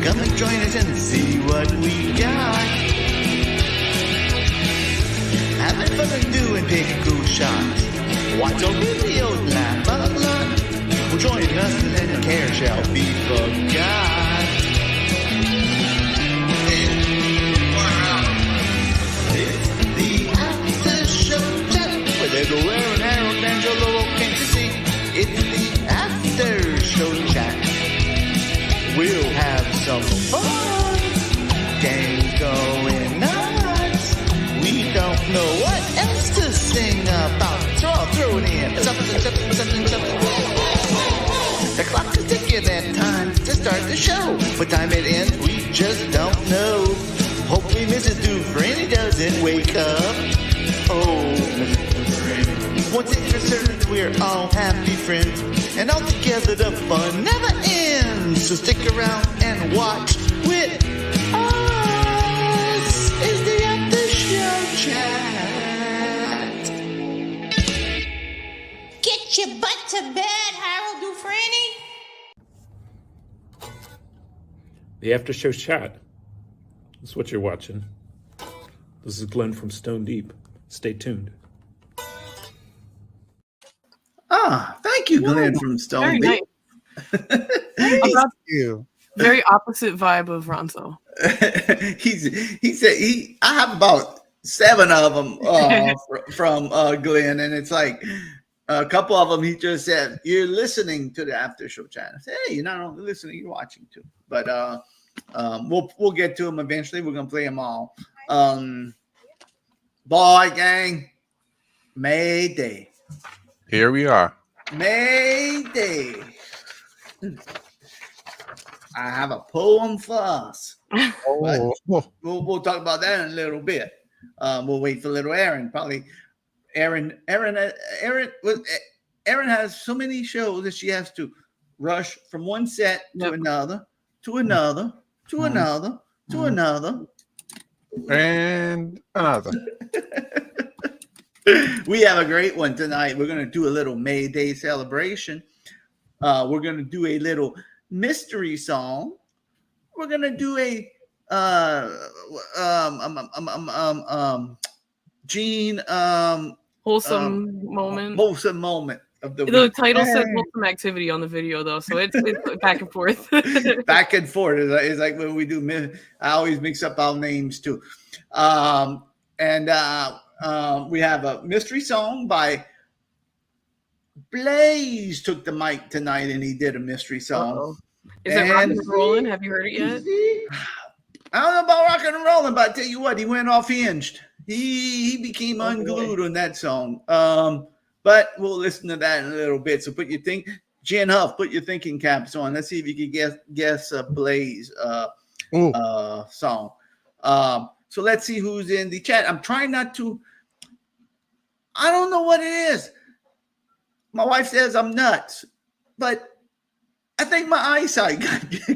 Come and join us and see what we got. Having fun and doing pickle shots. Watch our videos, laugh a lot. Well, join us and then care shall be forgot. It's the after show chat. With everywhere and Harold, Angelo, came to see. It's the after show chat. We'll have some fun. Games going nuts. We don't know what else to sing about. So I'll throw it in. Something. The clock is ticking and time to start the show. What time it ends, we just don't know. Hopefully Mrs. Dufresne doesn't wake up. Oh, Mrs. Dufresne. Once it's for certain, we're all happy friends. And all together the fun never ends. So stick around and watch with us. Is the after show chat. Get your butt to bed, Harold Dufresne. The after show chat. That's what you're watching. This is Glenn from Stone Deep. Stay tuned. Thank you, Glenn from Stone Very Deep. nice. Thank you. Very opposite vibe of Ronzo. He said I have about 7 of them from Glenn, and it's like a couple of them he just said, "You're listening to the after show chat." I said, "Hey, you're not only listening, you're watching too." But we'll get to them eventually. We're gonna play them all. Boy gang, Mayday. Here we are. Mayday. I have a poem for us. Oh, We'll talk about that in a little bit. We'll wait for little Aaron. Probably Aaron has so many shows that she has to rush from one set to another, to another, to another, to another. and another. We have a great one tonight. We're going to do a little May Day celebration. We're going to do a little mystery song. We're going to do a Gene Wholesome moment. Wholesome moment of the title says wholesome activity on the video though, so it's back and forth. Back and forth is like when we do. I always mix up our names too. We have a mystery song by Blaze. Took the mic tonight and he did a mystery song. Uh-oh. Is it rock and rolling? Have you heard it yet? I don't know about rock and rolling, but I tell you what, he went off hinged. He became unglued on that song. But we'll listen to that in a little bit. So put your Jen Huff, put your thinking caps on. Let's see if you can guess Blaze song. So let's see who's in the chat. I'm trying not to. I don't know what it is. My wife says I'm nuts, but I think my eyesight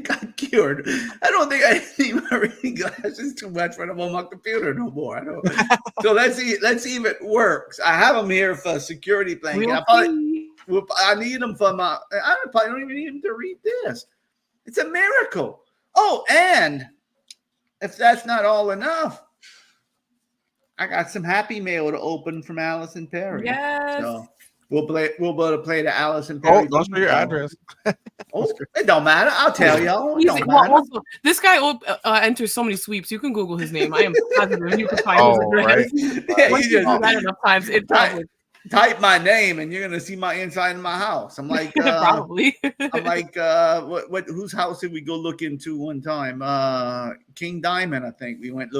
got cured. I don't think I need my reading glasses too much when I'm on my computer no more. I don't. So let's see if it works. I have them here for security blanket. I need them for my. I probably don't even need them to read this. It's a miracle. Oh, and if that's not all enough, I got some happy mail to open from Allison Perry. Yes. So we'll be able to play the Allison Perry. Oh, don't show your address. Oh, it don't matter. I'll tell y'all. It don't Well, matter. also, this guy enters so many sweeps. You can Google his name. I am positive you can find his address. Right. Yeah, Once you you do that enough times, it probably type my name and you're gonna see my inside of my house. I'm like probably. I'm like what whose house did we go look into one time? King Diamond, I think. We went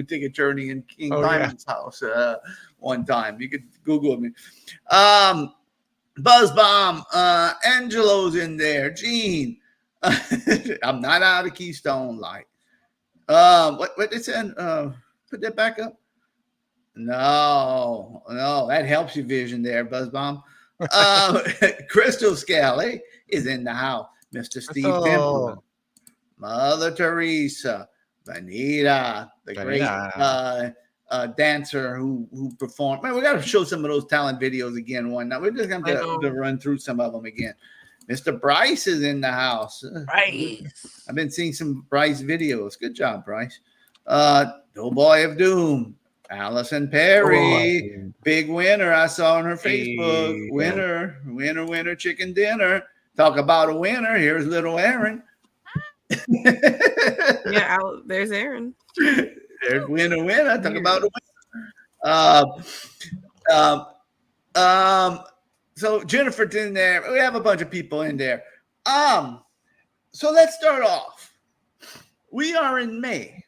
take a journey in King Diamond's house one time. You could Google me. Buzz Bomb, Angelo's in there, Gene. I'm not out of Keystone Light. What they said, put that back up. No, that helps your vision there, Buzz Bomb. Crystal Scally is in the house. Mr. Steve Templeman, Mother Teresa, Vanita, the great dancer who performed. Man, we got to show some of those talent videos again one night. We're just going to run through some of them again. Mr. Bryce is in the house. Bryce. I've been seeing some Bryce videos. Good job, Bryce. No Boy of Doom. Allison Perry. Big winner. I saw on her Facebook. Winner, chicken dinner. Talk about a winner. Here's little Aaron. Yeah, there's Aaron. There's winner. Talk about a winner. So Jennifer's in there. We have a bunch of people in there. So let's start off. We are in May.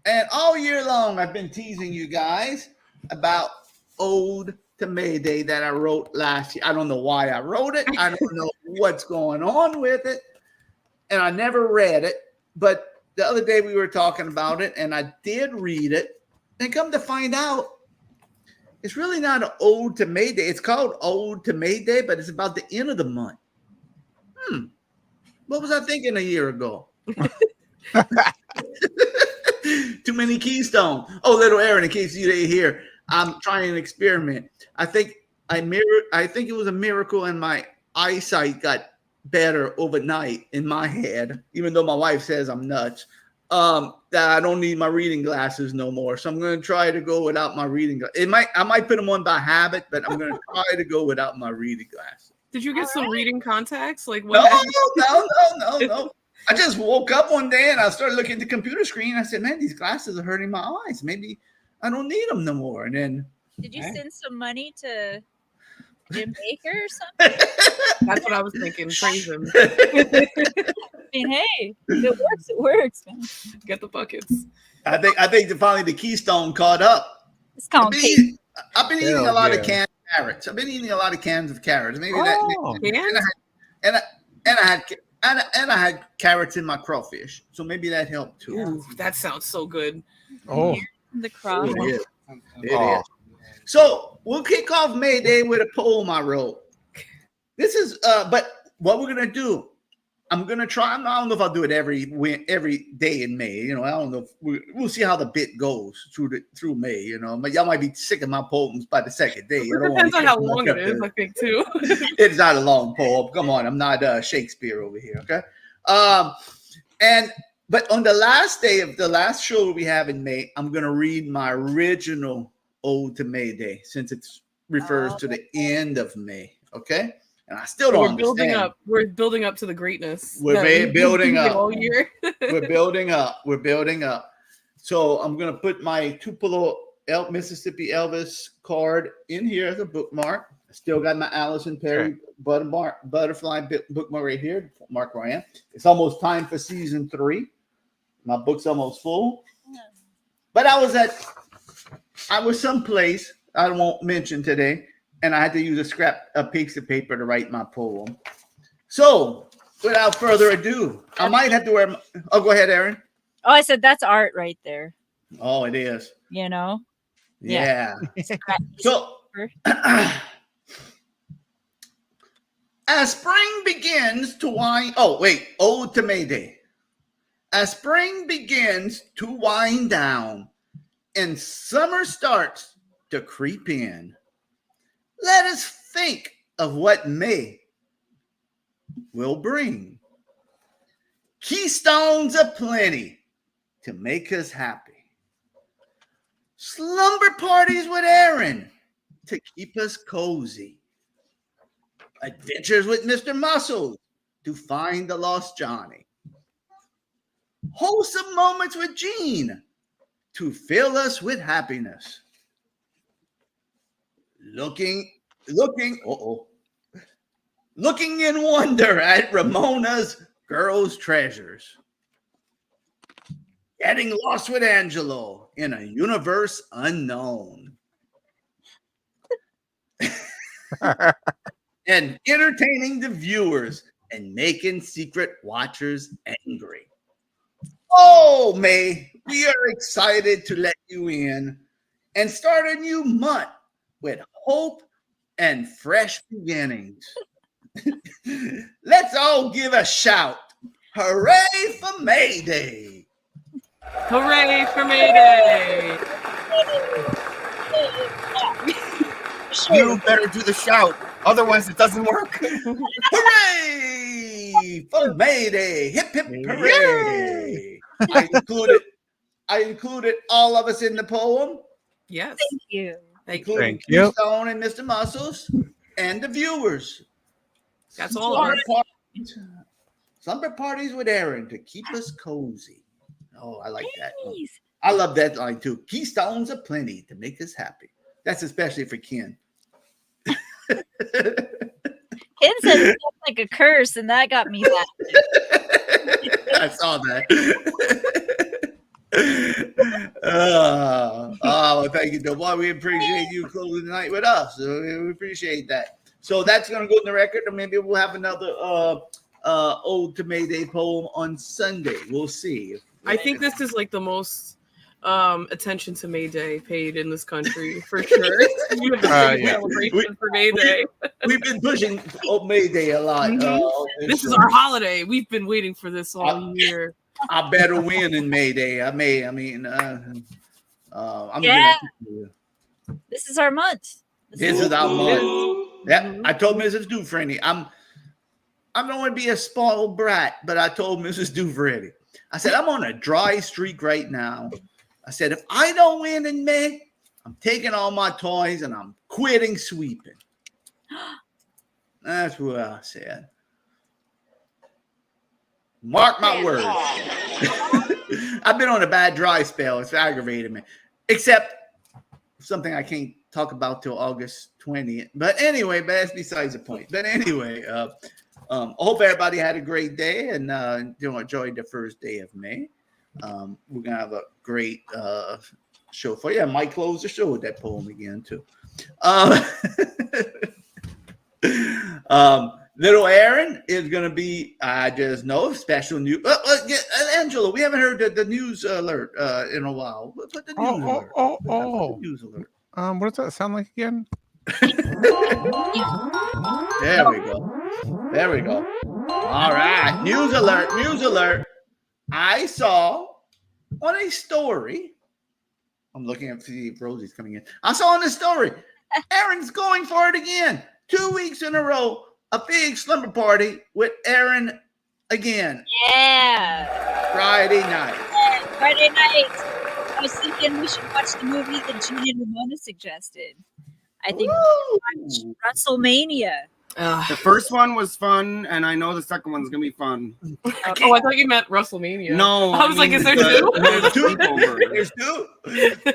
And all year long, I've been teasing you guys about Ode to May Day that I wrote last year. I don't know why I wrote it. I don't know what's going on with it. And I never read it. But the other day we were talking about it, and I did read it. And come to find out, it's really not an Ode to May Day. It's called Ode to May Day, but it's about the end of the month. What was I thinking a year ago? Too many Keystone. Oh, little Aaron, in case you didn't hear, I'm trying an experiment. I think it was a miracle, and my eyesight got better overnight in my head, even though my wife says I'm nuts. That I don't need my reading glasses no more. So I'm going to try to go without my reading glasses. I might put them on by habit, but I'm going to try to go without my reading glasses. Did you get some reading contacts? Like what? No. I just woke up one day and I started looking at the computer screen. I said, man, these glasses are hurting my eyes. Maybe I don't need them no more. And then did you send some money to Jim Baker or something? That's what I was thinking. Praise him. I mean, hey, it works, man. Get the buckets. I think finally the Keystone caught up. It's called cake. I've been eating a lot of canned carrots. I've been eating a lot of cans of carrots. Maybe I had carrots in my crawfish, so maybe that helped too. Ooh, that sounds so good. Oh, The cross. It is. So we'll kick off May Day with a poem I wrote. This is but what we're gonna do, I'm gonna try. I don't know if I'll do it every day in May. You know, I don't know. We'll see how the bit goes through May. You know, but y'all might be sick of my poems by the second day. It depends on how long it is, I think, too. It's not a long poem. Come on, I'm not Shakespeare over here. Okay. But on the last day of the last show we have in May, I'm gonna read my original Ode to May Day since it refers to the end of May. Okay. And I still don't understand. We're building up to the greatness. We're building up all year. We're building up. So I'm gonna put my Tupelo Mississippi Elvis card in here as a bookmark. I still got my Allison Perry butterfly bookmark right here. Mark where I am. It's almost time for season 3. My book's almost full. But I was someplace I won't mention today. And I had to use a piece of paper to write my poem. So, without further ado, I might have to wear. Go ahead, Aaron. Oh, I said that's art right there. Oh, it is. You know. Yeah. So, as spring begins to wind. Oh wait, Ode to May Day. As spring begins to wind down, and summer starts to creep in. Let us think of what May will bring. Keystones aplenty to make us happy. Slumber parties with Aaron to keep us cozy. Adventures with Mr. Muscles to find the lost Johnny. Wholesome moments with Gene to fill us with happiness. Looking in wonder at Ramona's girls' treasures. Getting lost with Angelo in a universe unknown. And entertaining the viewers and making secret watchers angry. Oh, May, we are excited to let you in and start a new month with hope and fresh beginnings. Let's all give a shout. Hooray for May Day. Hooray for May Day. You better do the shout. Otherwise, it doesn't work. Hooray for May Day! Hip hip hooray! I included all of us in the poem, Yes. Thank you. including Thank you. Keystone and Mr. Muscles, and the viewers. That's all of us. Slumber parties with Aaron to keep us cozy. Oh, I like that one. Please. I love that line too. Keystones aplenty to make us happy. That's especially for Ken. Ken said it sounds like a curse, and that got me laughing. I saw that. Well, thank you, Boy. We appreciate you closing the night with us. We appreciate that. So that's going to go in the record, and maybe we'll have another Ode to May Day poem on Sunday. We'll see. I think this is like the most attention to May Day paid in this country for sure. You have the big celebration for May Day. We've been pushing May Day a lot. This is our holiday. We've been waiting for this all year. I better win in May Day. I'm Yeah. This is our month. This is our month. Yeah, I told Mrs. Dufresne, I don't want to be a spoiled brat, but I told Mrs. Dufresne, I said, I'm on a dry streak right now. I said, if I don't win in May, I'm taking all my toys and I'm quitting sweeping. That's what I said. Mark my words. I've been on a bad dry spell. It's aggravated me. Except something I can't talk about till August 20th. But anyway, that's besides the point. But anyway, I hope everybody had a great day and enjoyed the first day of May. We're going to have a great show for you. I might close the show with that poem again, too. Little Aaron is going to be, I just know, special news. Angela, we haven't heard the news alert in a while. Put the news alert. Oh. News alert. What does that sound like again? There we go. All right. News alert. I saw on a story. I'm looking at see if Rosie's coming in. I saw on a story. Aaron's going for it again. 2 weeks in a row. A big slumber party with Aaron again. Yeah. Friday night. Friday night. I was thinking we should watch the movie that Gina and Ramona suggested. I think we should watch WrestleMania. The first one was fun, and I know the second one's gonna be fun. Oh, I thought you meant WrestleMania. No, I was like, is there two? There's two.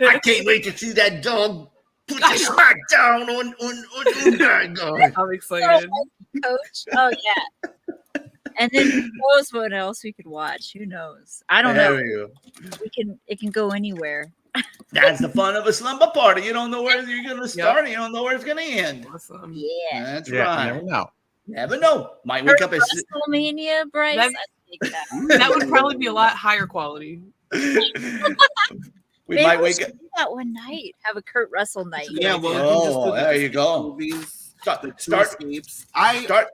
I can't wait to see that dog put the smack down on that guy. I'm excited. Coach. Oh yeah. And then who knows what else we could watch? Who knows? I don't know. It can go anywhere. That's the fun of a slumber party. You don't know where you're gonna start, and you don't know where it's gonna end. Awesome. Yeah. That's Yeah, right. you never know. Never know. Might wake up at WrestleMania, Bryce. That- I think that. That would probably be a lot higher quality. we might wake up. Do that one night. Have a Kurt Russell night. Yeah, well, Oh, there you go. Movies, Start escapes.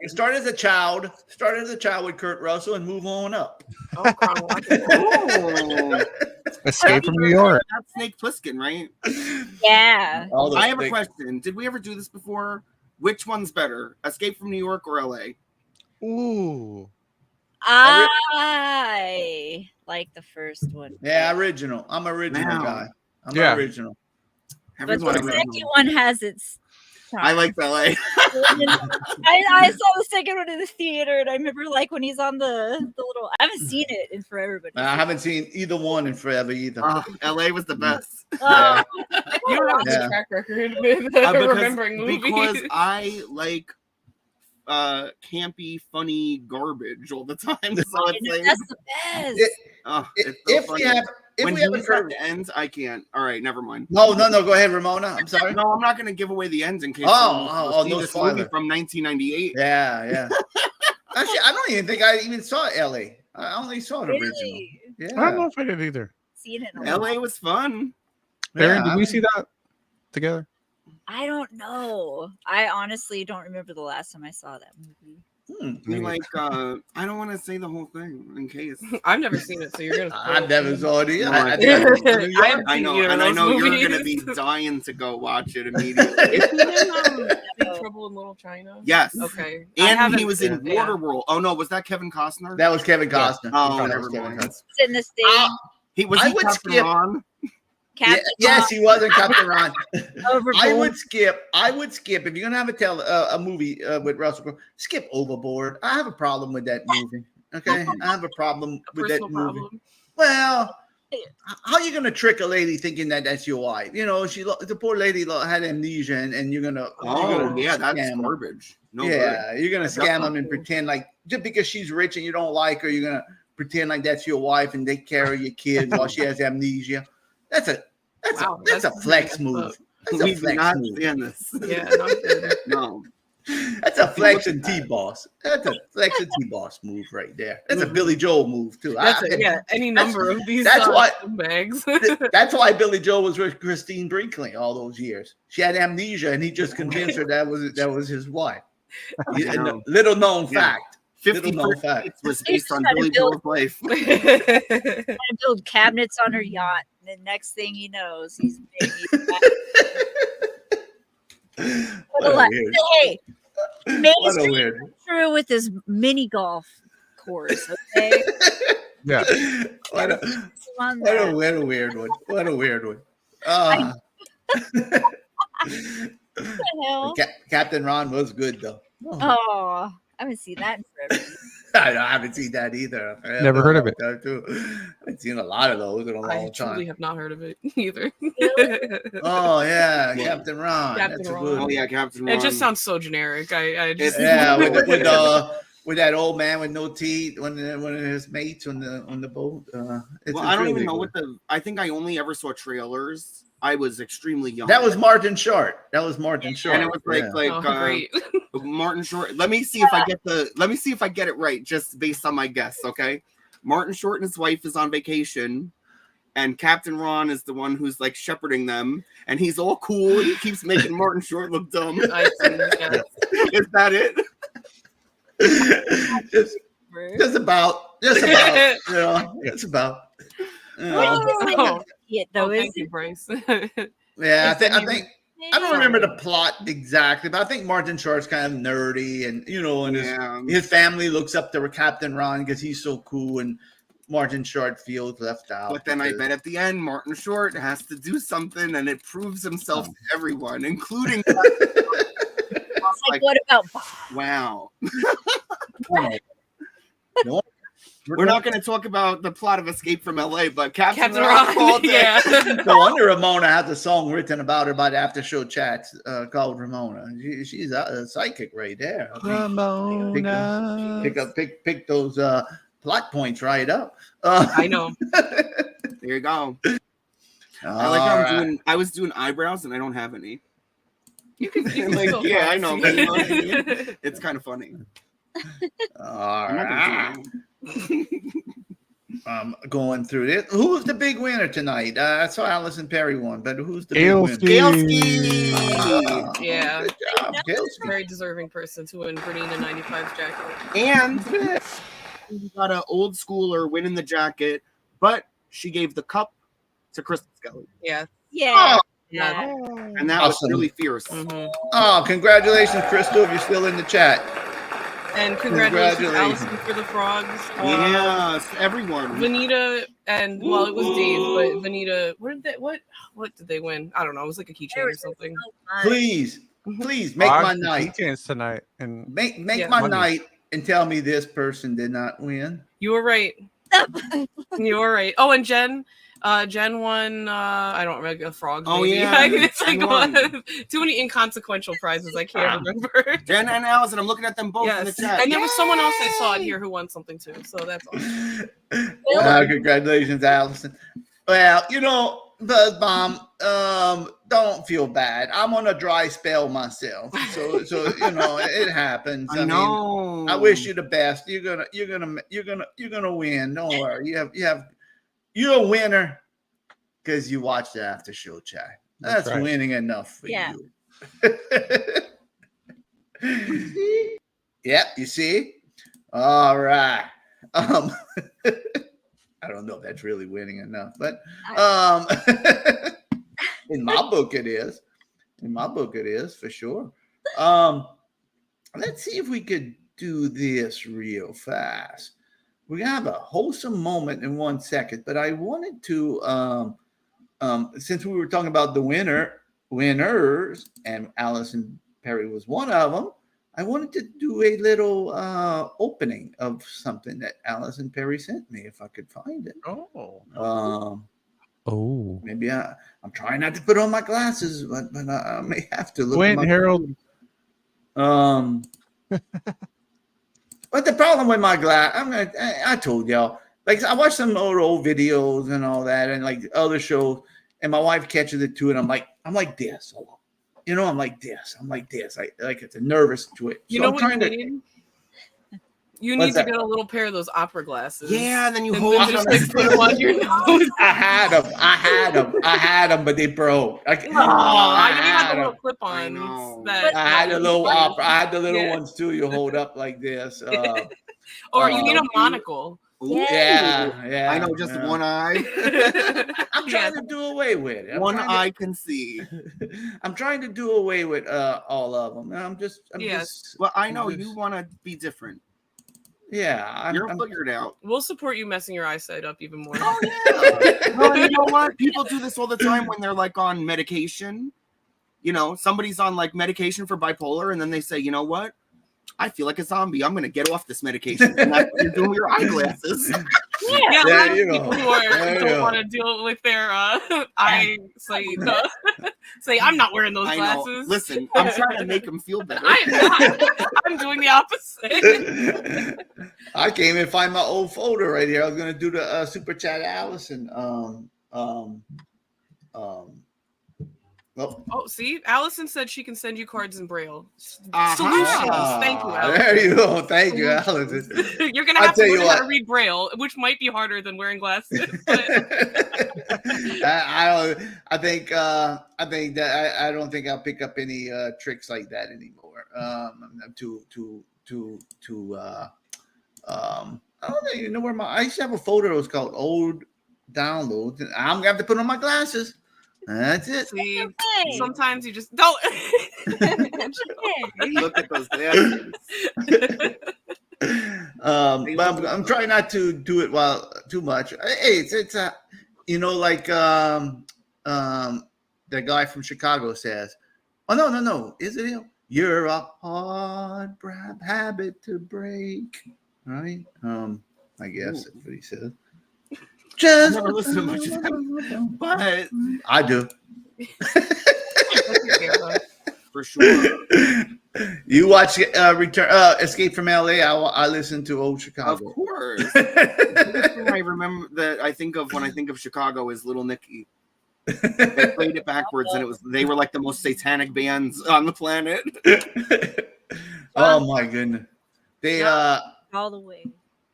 start as a child. Start as a child with Kurt Russell and move on up. Oh, chronological. Oh, Escape from New York. that's Snake Plissken, right? Yeah. I have a question. Did we ever do this before? Which one's better, Escape from New York or LA? Ooh. I like the first one. Yeah, original. I'm original Wow. guy. I'm Yeah. original. But Everyone the original. second one has its I like LA. I saw the second one in the theater, and I remember like when he's on the little. I haven't seen it in forever, but I haven't seen either one in forever either. LA was the best. Oh, You don't have a Yeah. track record with remembering movies. Because I like campy, funny garbage all the time. So it's like, that's the best. it's so If funny. we have, if when we he have a at Kurt, the end, I can't. All right, never mind. no, go ahead, Ramona. I'm sorry. No, I'm not going to give away the ends in case. Oh, see no this spoiler. movie from 1998. Yeah. Actually, I don't even think I even saw LA. I only saw the original. Really? I don't Yeah. know if I did either. Seen it in a LA was fun. Aaron, Yeah, did we see that together? I don't know. I honestly don't remember the last time I saw that movie. We like I don't want to say the whole thing in case. I've never seen it, so you're gonna. I've never saw it either. No, I think I went to New York. haven't I seen know, either of and I those know you're movies. gonna be dying to go watch it immediately. Is he in Big Trouble in Little China? Yes. Okay. And he was in yeah. Waterworld. Oh no, was that Kevin Costner? That was Kevin Costner. Oh, That never was Kevin mind. Costner. It's in the state. He was I he would Captain skip- Ron? Captain Yes, he was in Captain Ron. Overboard. I would skip if you're gonna have a movie with Russell Crowe. Skip Overboard. I have a problem with that movie. Okay, I have a problem with that Personal movie. problem. Well, how are you gonna trick a lady thinking that that's your wife? You know, the poor lady had amnesia, and you're gonna Yeah, that's scam her. garbage. No Yeah, you're gonna scam them and Definitely. pretend like just because she's rich and you don't like her, you're gonna pretend like that's your wife and take care of your kids while she has amnesia. That's a flex move. That's we a do flex not move. stand this. Yeah, not good. No. That's a flex and T-boss. That's a flex and T-boss move right there. That's a Billy Joel move too. That's it. Yeah, any number of these. that's why- bags. That's why Billy Joel was with Christine Brinkley all those years. She had amnesia, and he just convinced her that was his wife. Little known fact. 50 known fact. was He's based on trying to Billy build- Joel's life. Trying to build cabinets on her yacht. And the next thing he knows, he's What a weird. Hey, Main What a Street weird. through with his mini golf course. Okay, Yeah. What a on What that. a weird one. What a weird one. What the hell? Captain Ron was good though. Oh, I haven't seen that in forever. I haven't seen that either. Never heard of it. Too. I've seen a lot of those in a I long truly time. have not heard of it either. Oh yeah, Captain Ron. Captain That's a Ron. good Oh one. yeah, Captain Ron. It just sounds so generic. I just Yeah, with that old man with no teeth, one of his mates on the boat. It's I don't really even know good. what I think I only ever saw trailers. I was extremely young. That was Martin Short. Short. And it was like oh, great. Martin Short. Let me see if I get it right, just based on my guess. Okay, Martin Short and his wife is on vacation, and Captain Ron is the one who's like shepherding them, and he's all cool. And he keeps making Martin Short look dumb. I see. Yeah. Is that it? just about. You know, it's about. Oh. Yeah, though, is Thank you, Bryce. Yeah, I think I don't remember the plot exactly, but I think Martin Short's kind of nerdy, and his family looks up to Captain Ron because he's so cool, and Martin Short feels left out. But then I bet at the end, Martin Short has to do something, and it proves himself to everyone, including. It's like, what about Bob? Wow. No, We're not going to talk about the plot of Escape from LA, but Captain Captain Ron Ron. called it. Yeah. No wonder Ramona has a song written about her by the after show chats called Ramona. She's a psychic right there. Ramona. Pick those plot points right up. I know. There you go. I like how I was doing eyebrows and I don't have any. You can Like, still yeah, I talk. know. But you know what I mean? It's kind of funny. All I'm not right. gonna do that. Going through this. Who's the big winner tonight? I saw Allison Perry won, but who's the big Gailski. winner? Gailski! Yeah. Good job, Gailski. Very deserving person to win Bernina 95's jacket. And she got an old schooler winning the jacket, but she gave the cup to Kristen Skelly. Yeah. Yeah. Yeah. And that Awesome. was really fierce. Mhm. Oh, congratulations, Crystal, if you're still in the chat. And congratulations, Congratulations. Allison, for the frogs. Yes, everyone. Vanita and well, it was Dave, but Vanita. What did they win? I don't know. It was like a keychain or something. Please make my Five night. chance tonight, and Make Yeah. my Money. night and tell me this person did not win. You were right. You were right. Oh, and Jen won. I don't remember, a frog. Oh, maybe. yeah. It's like Jen won. too many inconsequential prizes. I can't remember. Jen and Allison, I'm looking at them both in the Yes, chat. and there was someone else I saw in here who won something too. So that's awesome. Congratulations, Allison. Well, Buzz Bomb, don't feel bad. I'm on a dry spell myself, so it happens. I know. I wish you the best. You're gonna win. Don't worry. You're a winner because you watched the after show chat. That's right. winning enough for Yeah. you. Yep, you see? All right. I don't know if that's really winning enough, but in my book it is. In my book it is for sure. Let's see if we could do this real fast. We're gonna have a wholesome moment in 1 second, but I wanted to since we were talking about the winners, and Allison Perry was one of them, I wanted to do a little opening of something that Allison Perry sent me, if I could find it. Maybe I'm trying not to put on my glasses, but I may have to look. When Harold. But the problem with my glass, I told y'all, like I watched some old videos and all that, and like other shows, and my wife catches it too, and I'm like this, I'm like this, I like it's a nervous to it. You know what you need? You need to get a little pair of those opera glasses. Yeah, and then you hold just like put them on your nose. I had them, but they broke. I know you had the little clip-ons. I had the little opera. I had the little ones too. You hold up like this. Or you need a monocle. Yeah. I know, just one eye. I'm trying to do away with it. One eye can see. I'm trying to do away with all of them. I'm just. Well, I know you want to be different. Yeah, I'm figured out. We'll support you messing your eyesight up even more. Oh yeah. Well, you know what? People do this all the time when they're like on medication. Somebody's on like medication for bipolar, and then they say, you know what? I feel like a zombie. I'm going to get off this medication. And that's what you're doing with your eyeglasses. Yeah, there you people who don't want to deal with their eyesight say, I'm not wearing those glasses. Listen, I'm trying to make them feel better. I'm not. I'm doing the opposite. I can't even find my old folder right here. I was going to do the super chat Allison. Oh, see, Allison said she can send you cards in Braille. Solutions. Thank you, Allison. There you go. Thank you, Allison. You're gonna have to learn how to read Braille, which might be harder than wearing glasses. But... I don't think I'll pick up any tricks like that anymore. I'm too. I don't even know where I used to have a folder that was called old downloads, and I'm gonna have to put on my glasses. That's it. See, sometimes you just don't. Look at those glasses. But I'm trying not to do it too much. Hey, it's like the guy from Chicago says. Oh no, is it him? You're a hard habit to break, right? I guess that's what he says. Just never listen to much of that, but I do. For sure. You watch Escape from LA. I listen to Old Chicago. Of course. I remember that I think of when I think of Chicago is Little Nicky. They played it backwards, and they were like the most satanic bands on the planet. Oh my goodness. They all the way.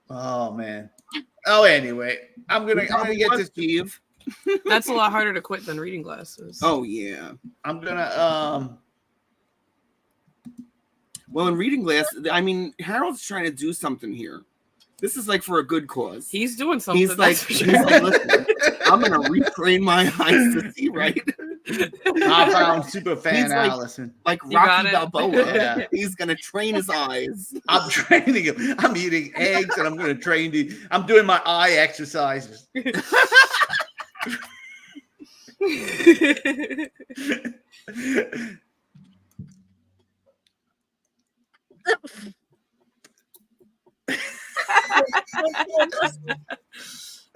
Oh man. Oh, anyway, I'm gonna get this, Steve. That's a lot harder to quit than reading glasses. Oh yeah, I'm gonna Well, in reading glasses, I mean, Harold's trying to do something here. This is like for a good cause. He's doing something. He's like, listen, I'm gonna retrain my eyes to see right. I found super fan Allison. Like Rocky Balboa. Yeah. He's gonna train his eyes. I'm training him. I'm eating eggs and I'm gonna train I'm doing my eye exercises.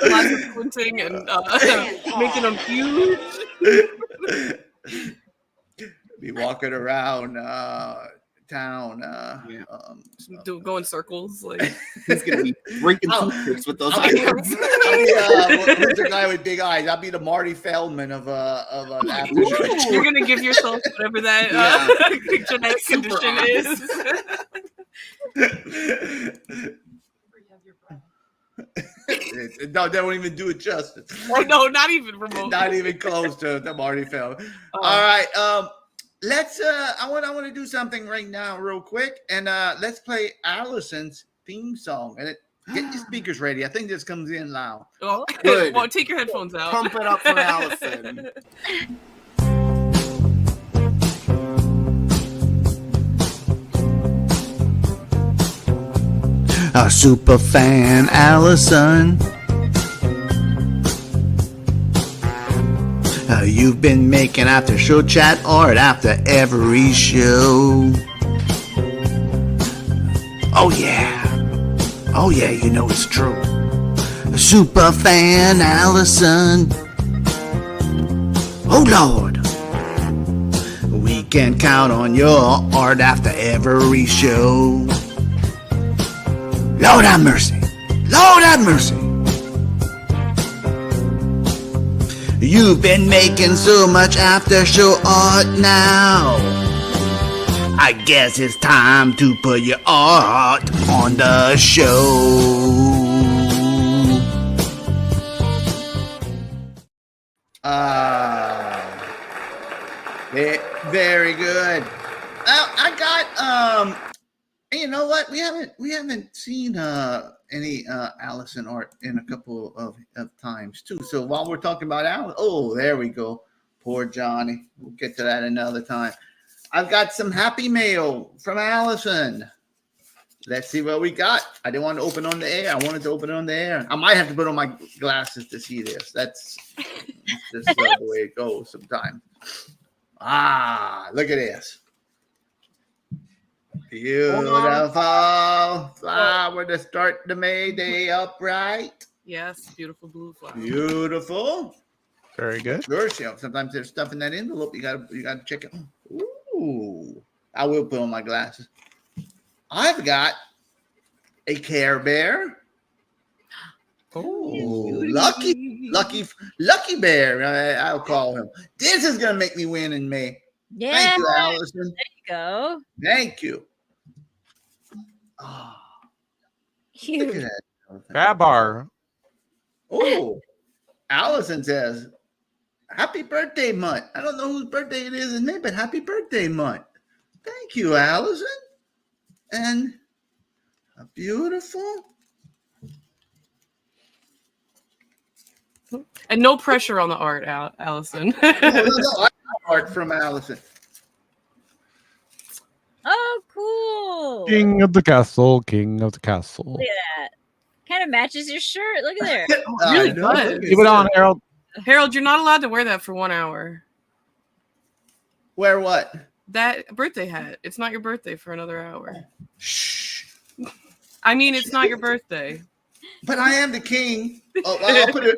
Lots of squinting and making them huge. Be walking around town. Go in circles. Like he's gonna be breaking toothpicks with those eyes. Who's the guy with big eyes? I'll be the Marty Feldman of an after show. You're gonna give yourself whatever that genetic condition is. No, they won't even do it justice. Oh, no, not even remote. Not even close to Marty Feldman. All right. let's I want to do something right now real quick, and let's play Allison's theme song. And get your speakers ready. I think this comes in loud. Oh, Good. well, take your headphones out. Pump it up for Allison. A super fan, Allison. You've been making after show chat art after every show. Oh yeah, you know it's true. A super fan, Allison. Oh Lord, we can count on your art after every show. Lord have mercy. Lord have mercy. You've been making so much after show art now. I guess it's time to put your art on the show. Very good. I got you know what? We haven't seen any Allison art in a couple of times too. So while we're talking about Allison, oh, there we go. Poor Johnny. We'll get to that another time. I've got some happy mail from Allison. Let's see what we got. I didn't want to open on the air. I wanted to open on the air. I might have to put on my glasses to see this. That's just the way it goes sometimes. Look at this. Beautiful flower to start the May Day upright. Yes, beautiful blue flower. Beautiful. Very good. Sure, sometimes there's stuff in that envelope. You gotta check it. Ooh, I will put on my glasses. I've got a Care Bear. Oh, lucky bear. I'll call him. This is gonna make me win in May. Yeah. Thank you, Allison. There you go. Thank you. Oh, look at Cute. that. Grab bar. Oh, Allison says, "Happy birthday month." I don't know whose birthday it is in May, but happy birthday month. Thank you, Allison. And a beautiful. And no pressure on the art, Allison. No, I got art from Allison. Oh, cool. King of the castle, king of the castle. Look at that. Kind of matches your shirt. Look at there. Really know, good. look at Keep it on, Harold. Harold, you're not allowed to wear that for 1 hour. Wear what? That birthday hat. It's not your birthday for another hour. Shh. I mean, it's not your birthday. But I am the king. Oh,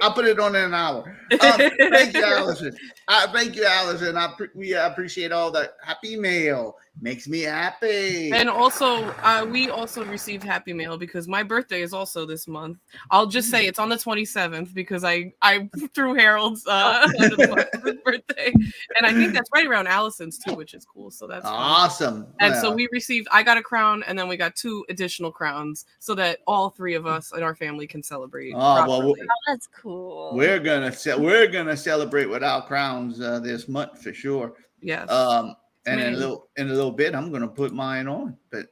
I'll put it on in an hour. Thank you, Allison. Thank you, Allison. We appreciate all the happy mail. Makes me happy. And also, we also received happy mail because my birthday is also this month. I'll just say it's on the 27th because I threw Harold's under the birthday, and I think that's right around Allison's too, which is cool. So that's awesome. Fun. And so we received. I got a crown, and then we got 2 additional crowns, so that all 3 of us and our family can celebrate. Oh, that's cool. We're gonna celebrate with our crowns this month for sure. Yes. And in a little bit, I'm gonna put mine on, but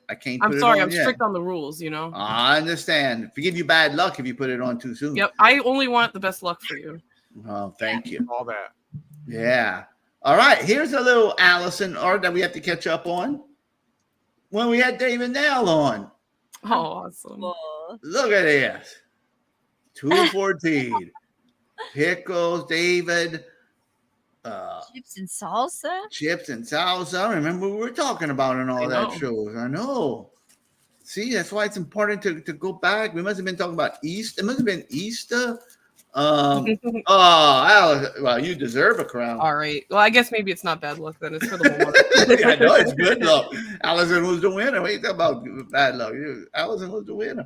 I can't. I'm sorry, I'm strict on the rules. You know. I understand. Forgive you bad luck if you put it on too soon. Yep. I only want the best luck for you. Oh, thank you. All that. Yeah. All right. Here's a little Allison art that we have to catch up on. When we had David Nail on. Oh, awesome. Look at this. 214. Pickles, David. Chips and salsa. Remember we were talking about in all that shows. I know. See, that's why it's important to go back. We must have been talking about Easter. It must have been Easter. Alice, well, you deserve a crown. All right. Well, I guess maybe it's not bad luck then. It's for the moment. I know it's good luck. Allison was the winner. What are you talking about bad luck? Allison was the winner.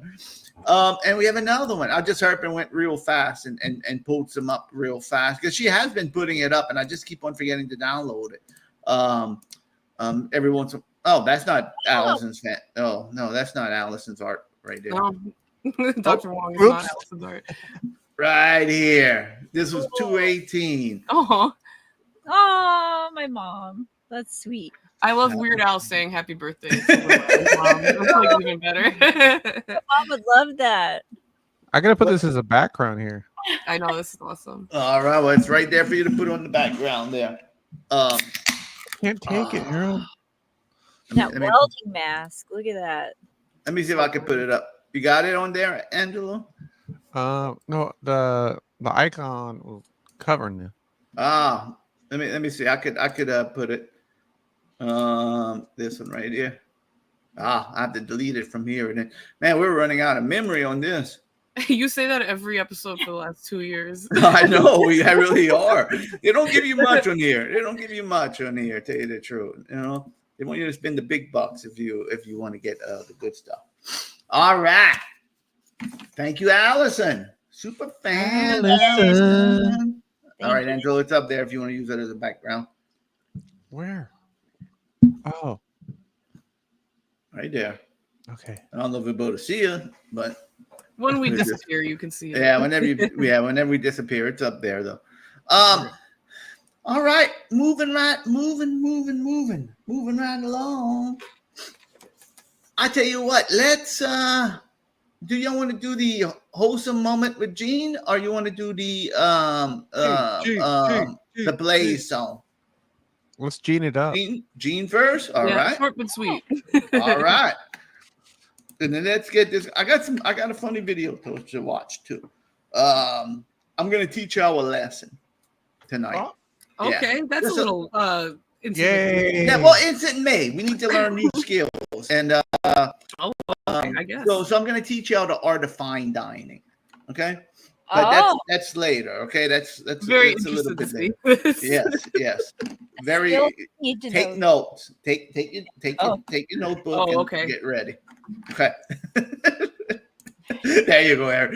And we have another one. I just heard and went real fast and pulled some up real fast because she has been putting it up, and I just keep on forgetting to download it. Every once in that's not Allison's fan. Oh no, that's not Allison's art right there. No. Dr. Wong is not Allison's art. Right here. This was 218. Oh. Oh, my mom. That's sweet. I love Weird Al saying happy birthday. That's like even better. Mom would love that. I gotta put this as a background here. I know, this is awesome. All right, well, it's right there for you to put on the background there. Can't take it, Harold. That let me- welding mask. Look at that. Let me see if I can put it up. You got it on there, Angelo? No, the icon was covering it. Let me see. I could put it. This one right here. I have to delete it from here. And then, man, we're running out of memory on this. You say that every episode for the last 2 years. I know I really are. They don't give you much on here. They don't give you much on here. Tell you the truth, you know. They want you to spend the big bucks if you want to get the good stuff. All right. Thank you, Allison. Super fan. Allison. All right, Angelo, it's up there if you want to use it as a background. Where? Oh, Right there. okay. I don't know if we'll be able to see you, but When we disappear, you can see it. yeah, whenever we disappear, it's up there though. All right, moving right along. I tell you what, let's do y'all want to do the wholesome moment with Gene, or you want to do the the Blaze song? Let's gene it up. Gene first. All right. Short but sweet. All right. And then let's get this. I got a funny video to watch too. I'm gonna teach y'all a lesson tonight. Oh, Okay, Yeah. that's a little Yay. Yeah, well, it's in May. We need to learn new skills. And I guess. so I'm gonna teach y'all the art of fine dining. Okay. But that's later. Okay, that's Very that's a little bit interested later. to see this. Yes. Very Still need to take know. notes. Take your notebook Oh, and okay. get ready. Okay. There you go, Eric.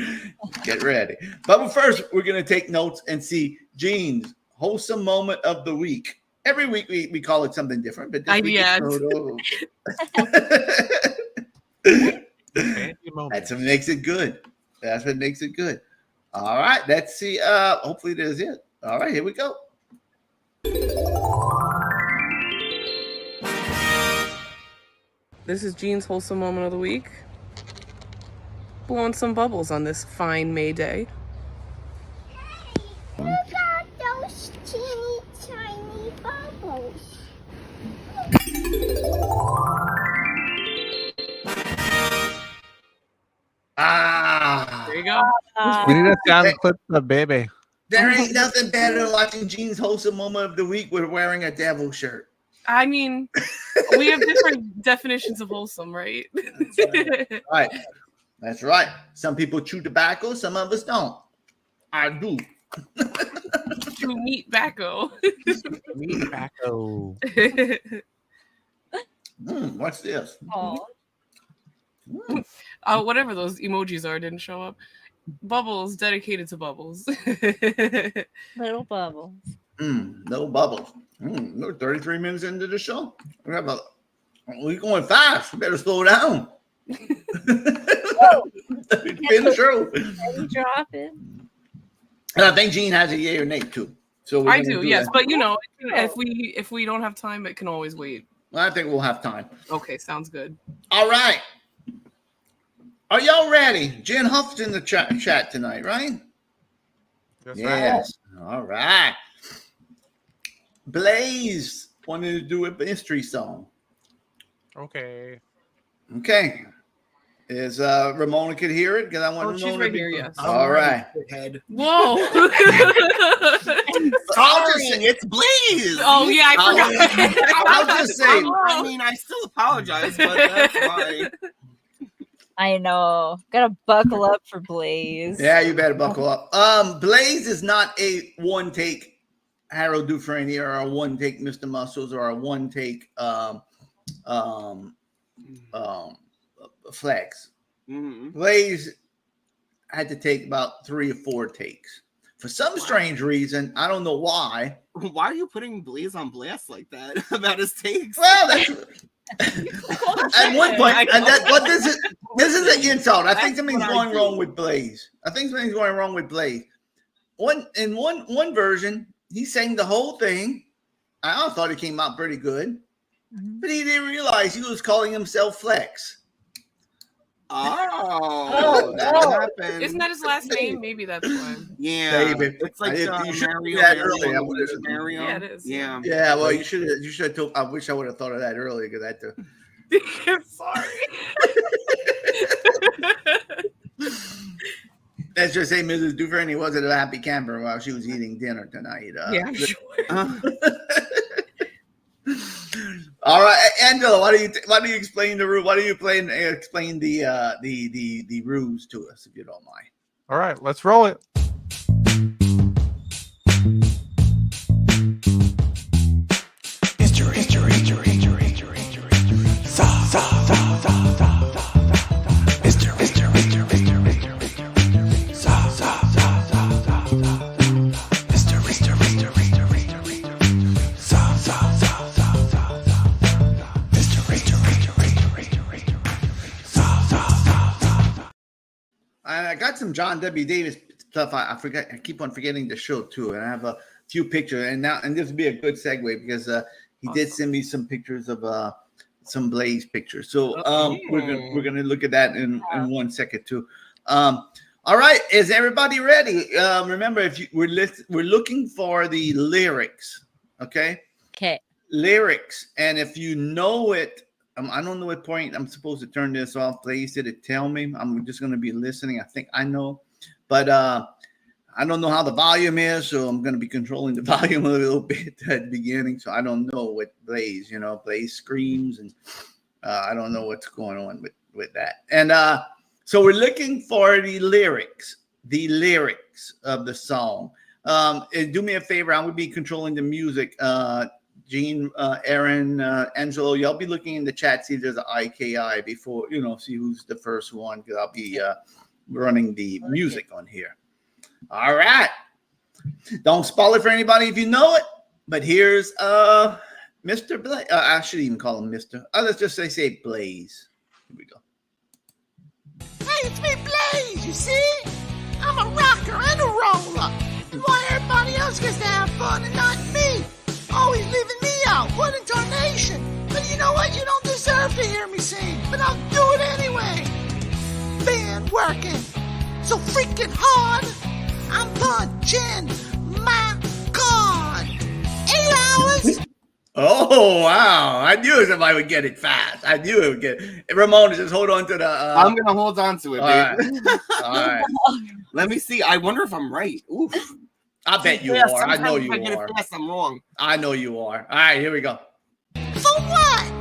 Get ready. But first, we're gonna take notes and see Gene's wholesome moment of the week. Every week we call it something different, but this week Yeah. that's what makes it good. That's what makes it good. All right, let's see. Hopefully this is it. All right, here we go. This is Gene's wholesome moment of the week. Blowing some bubbles on this fine May day. Look at those teeny tiny bubbles. There you go. We need a sound clip of the baby. There ain't nothing better than watching Gene's wholesome moment of the week with wearing a devil shirt. I mean, we have different definitions of wholesome, right? Right. That's right. Some people chew tobacco, some of us don't. I do. True meat tobacco. Meat tobacco. What's this? Oh, Whatever those emojis are didn't show up. Bubbles dedicated to Bubbles. little bubbles. No bubbles. We're 33 minutes into the show. We're going fast. We better slow down. Finish show. Drop it. And I think Gene has a yay or nay too. So I do, yes, that. but you know, if we don't have time, it can always wait. Well, I think we'll have time. Okay, sounds good. All right. Are y'all ready? Jen Huff's in the chat tonight, right? That's Yes. All right. Blaze wanted to do a mystery song. right. Okay. Okay. Is Ramona could hear it? Because I want She's Ramona right to be- here, yes. All right. Head. Whoa! I'll just say It's Blaze. Oh yeah, I forgot. I'll just say I mean, I still apologize, but that's fine. I know. Gotta buckle up for Blaze. yeah, you better buckle up. Blaze is not a one take Harold Dufresne or a one take Mr. Muscles or a one take Flex. Mhm. Blaze had to take about 3 or 4 takes. For some strange reason, I don't know why. Why are you putting Blaze on blast like that about his takes? Well, that's at one point, and that, but this is an insult. I think something's going wrong with Blaze. I think something's going wrong with Blaze. One version, he sang the whole thing. I thought it came out pretty good, but he didn't realize he was calling himself Flex. That happened. Isn't that his last name? Maybe that's why. Yeah, Baby. it's like You should Mario. do that Mario, earlier. I Mario, would've- Mario. Yeah, it is. Yeah. Yeah, well, you should have told. I wish I would have thought of that earlier because I had to. Sorry. Let's just say Mrs. Duvernay wasn't a happy camper while she was eating dinner tonight. Yeah, sure. All right, Angela, why do you explain the rule? Why do you explain the rules to us, if you don't mind? All right, let's roll it. I got some John W. Davis stuff. I forget. I keep on forgetting to show too, and I have a few pictures. And this would be a good segue because he did send me some pictures of some Blaze pictures. So we're gonna look at that in 1 second too. All right, is everybody ready? Remember, we're looking for the lyrics. Okay. Okay. Lyrics, and if you know it. I don't know what point I'm supposed to turn this off. Blaze did it tell me. I'm just going to be listening. I think I know. But I don't know how the volume is, so I'm going to be controlling the volume a little bit at the beginning. So I don't know what Blaze, Blaze screams, and I don't know what's going on with that. And so we're looking for the lyrics of the song. Do me a favor. I'm going to be controlling the music. Gene, Aaron, Angelo, y'all be looking in the chat, see if there's an IKI before, see who's the first one, because I'll be running the music on here. All right. Don't spoil it for anybody if you know it, but here's Mr. Blaze. I should even call him Mr. Let's just say Blaze. Here we go. Hey, it's me, Blaze, you see? I'm a rocker and a roller. And why everybody else gets to have fun and not me? Always leaving me out. What in tarnation? But you know what? You don't deserve to hear me sing. But I'll do it anyway. Been working so freaking hard. I'm punching my card. 8 hours. Oh, wow. I knew somebody would get it fast. I knew it would get it. Ramona, just hold on to the... I'm going to hold on to it, baby. All right. Let me see. I wonder if I'm right. Oof. I bet you are. I know you I get are. it fast, I'm wrong. I know you are. All right, here we go. For what?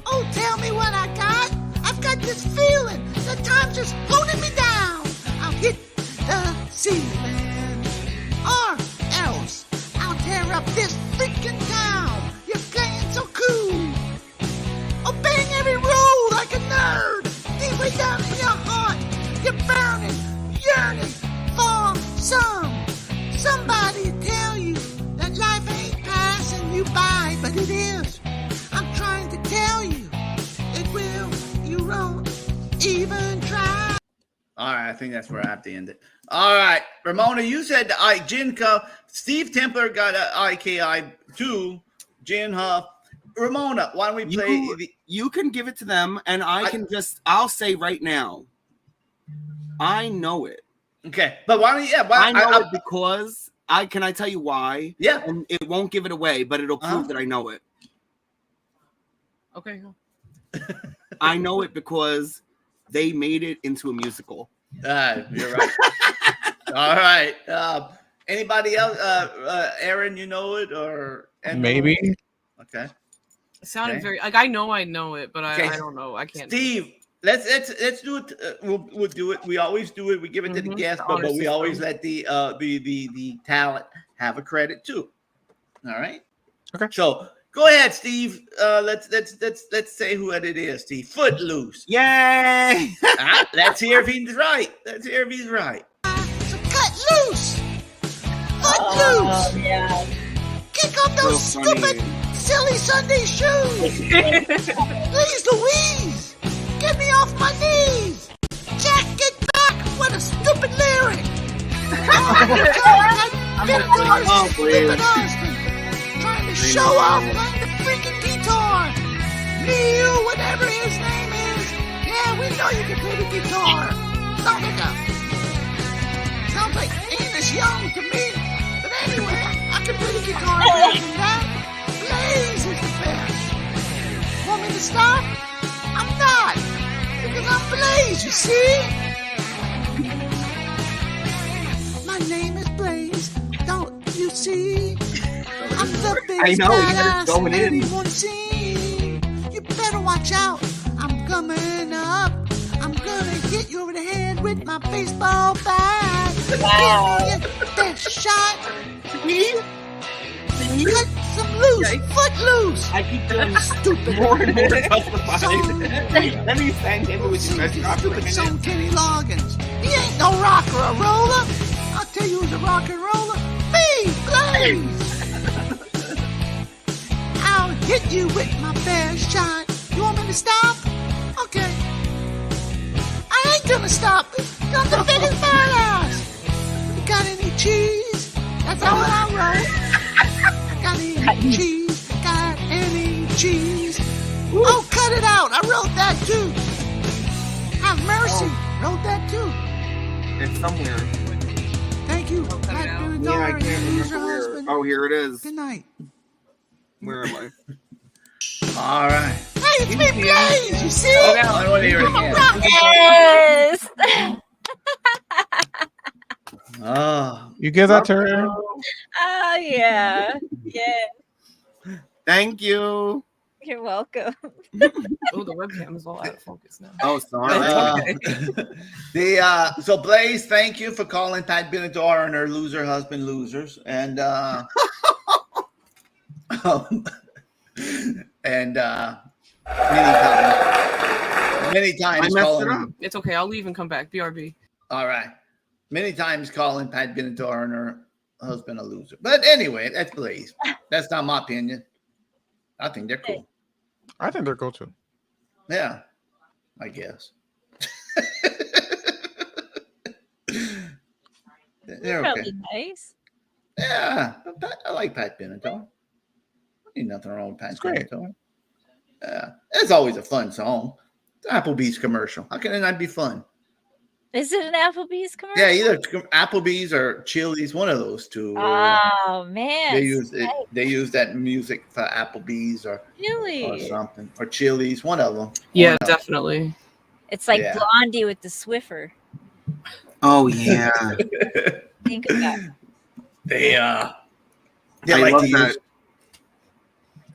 Oh, tell me what I got. I've got this feeling that time's just holding me down. I'll hit the ceiling, or else I'll tear up this freaking town. You're playing so cool, obeying every rule like a nerd. Deep way down in your heart, you're burning, yearning for somebody tell you that life ain't passing you by, but it is. I'm trying to tell you, it will. You won't even try. All right, I think that's where I have to end it. All right, Ramona, you said Jinka. Steve Templer got an IKI too. Jin Huff. Ramona, why don't we play? You can give it to them, and I'll say right now, I know it. Okay, but why don't you? Yeah, I know it because can I tell you why? Yeah, and it won't give it away, but it'll prove that I know it. Okay. I know it because they made it into a musical. You're right. All right. Anybody else? Aaron, you know it or maybe? Okay. It sounded very like I know it, but I don't know. I can't. Steve, let's do it. We'll do it. We always do it. We give it to the guest, but we always let the talent have a credit too. All right. Okay. So go ahead, Steve. Let's say who it is, Steve. Footloose. Yay! Let's hear if he's right. So cut loose. Footloose. Yeah. Kick off those stupid, silly Sunday shoes. Please, Louise, get me off my knees. Jack, get back. What a stupid lyric. Victor's Oh, please. stupid husband trying to show off playing the freaking guitar. Neil, whatever his name is. Yeah, we know you can play the guitar. Sounds like Amos Young to me. But anyway, I can play the guitar better than that. Blaze is the best. Want me to stop? I'm not. Because I'm Blaze, you see? My name is Blaze. Don't you see? I'm the biggest know, you're badass going in. anyone's seen. You better watch out. I'm coming up. I'm gonna hit you over the head with my baseball bat. Wow. Give me your best shot. Cut some loose. Foot loose. I keep doing Stupid. more and more justified. Song. Then you sang him with your best shot for a Stupid minute. song, Kenny Loggins. He ain't no rocker or roller. I'll tell you who's a rock and roller. Me, Blaze. I'll hit you with my best shot. You want me to stop? Okay. I ain't gonna stop. I'm the biggest badass. You got any cheese? That's all I wrote. Got any cheese? Got any cheese? Oh, cut it out. I wrote that too. Have mercy. Wrote that too. It's somewhere. Thank you. cut it Black out. Bear Yeah, I Dog, can't who's your remember where. husband. Oh, here it is. Good night. Where am I? All right. Hey, it's me, Blaze. You see? I want to hear it I'm a again. rock. Yes. Oh, You give that to her? Oh yeah. Yeah. Thank you. You're welcome. Oh, the webcam is all out of focus now. Oh, sorry. so Blaze, thank you for calling Pat Benatar and her loser husband losers, and many times I messed it calling. up. It's okay. I'll leave and come back. BRB. All right, many times calling Pat Benatar and her husband a loser. But anyway, that's Blaze. That's not my opinion. I think they're cool. I think they're cool too. Yeah, I guess. They're okay. Probably nice. Yeah, I like Pat Benatar. Ain't nothing wrong with Pat great. Benatar. Yeah, it's always a fun song. It's an Applebee's commercial. How can it not be fun? Is it an Applebee's commercial? Yeah, either Applebee's or Chili's, one of those two. Oh man. They use it. They use that music for Applebee's or Really? something, or Chili's. One of them. Yeah, One of them. definitely. It's like Yeah. Blondie with the Swiffer. Oh, yeah. Think of that. They I like love to that. use.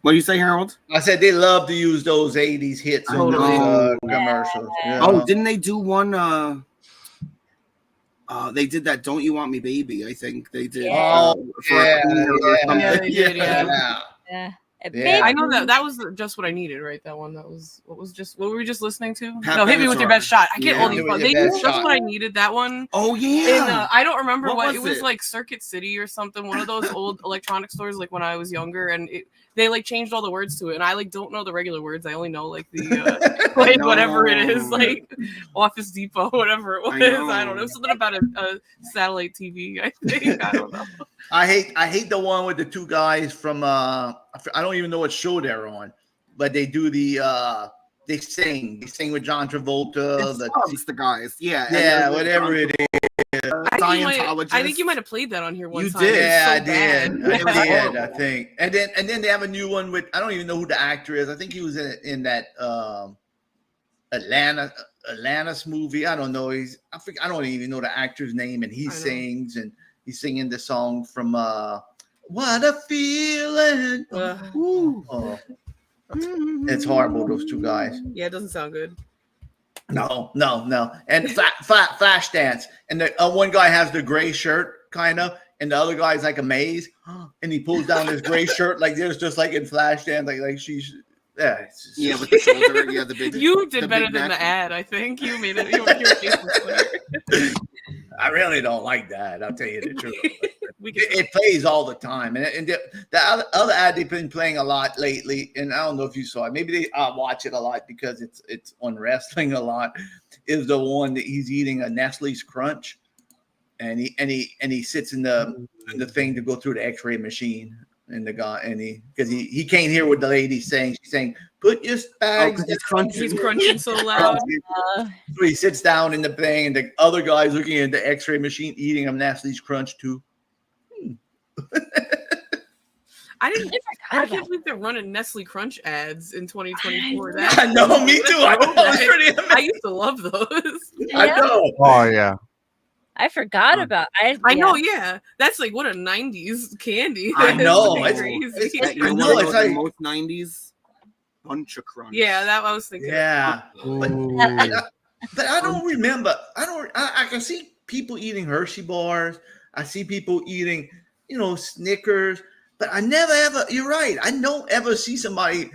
What do you say, Harold? I said they love to use those '80s hits in those Totally. commercials. Yeah. Oh, didn't they do one? They did that "Don't You Want Me, Baby." I think they did. Oh, for a yeah, cleaner or yeah. something. Yeah, they did, yeah. Yeah. Yeah. Yeah. I know that was just what I needed, right? That one. That was what were we just listening to? Pat No, hit me with your Benatar. best shot. I get Yeah. all Hit these. me with They your that's best shot. what I needed. That one. Oh And yeah. I don't remember What what was it was it? like. Circuit City or something. One of those old electronic stores, like when I was younger, and they like changed all the words to it, and I like don't know the regular words. I only know like the like whatever it is, No. like Office Depot, whatever it was. know. I don't know. Something about a satellite TV. I think I don't know. I hate the one with the two guys from I don't even know what show they're on, but they do they sing with John Travolta. It's the guys. Yeah. and Yeah, they're whatever it is. Scientologist. I think you might have played that on here one You time. did. It was Yeah, so I bad. did. It was I did. horrible. I think, and then they have a new one with I don't even know who the actor is. I think he was in that Atlantis movie. I don't know. I don't even know the actor's name, and he I know. sings and he's singing the song from What a Feeling. Ooh. Oh, it's horrible. Those two guys. Yeah, it doesn't sound good. No. And flash dance. And the one guy has the gray shirt, kind of, and the other guy's like a maze, and he pulls down his gray shirt like this, just like in flash dance, like she's it's just- Yeah, with the shoulder. Yeah, the big. You did the better big than neck. the ad. I think you made it. Your face was funnier. I really don't like that. I'll tell you the truth. We can It plays all the time, and the other ad they've been playing a lot lately, and I don't know if you saw it. Maybe they watch it a lot because it's on wrestling a lot. Is the one that he's eating a Nestle's Crunch, and he sits in the thing to go through the X-ray machine, and the guy because he can't hear what the lady's saying. She's saying, "Put your bags." He's crunching. He's crunching so loud. So he sits down in the thing, and the other guy's looking at the X-ray machine, eating a Nestle's Crunch too. I can't believe they're running Nestle Crunch ads in 2024. I know, me too. I used to love those. I know. Oh yeah. I forgot about. I know, yeah. That's like what a 90s candy. I know. It's It's crazy. I know. It's like most 90s bunch of crunch. Yeah, that I was thinking. Yeah, but I don't remember. I can see people eating Hershey bars. I see people eating, Snickers. But I never ever. You're right. I don't ever see somebody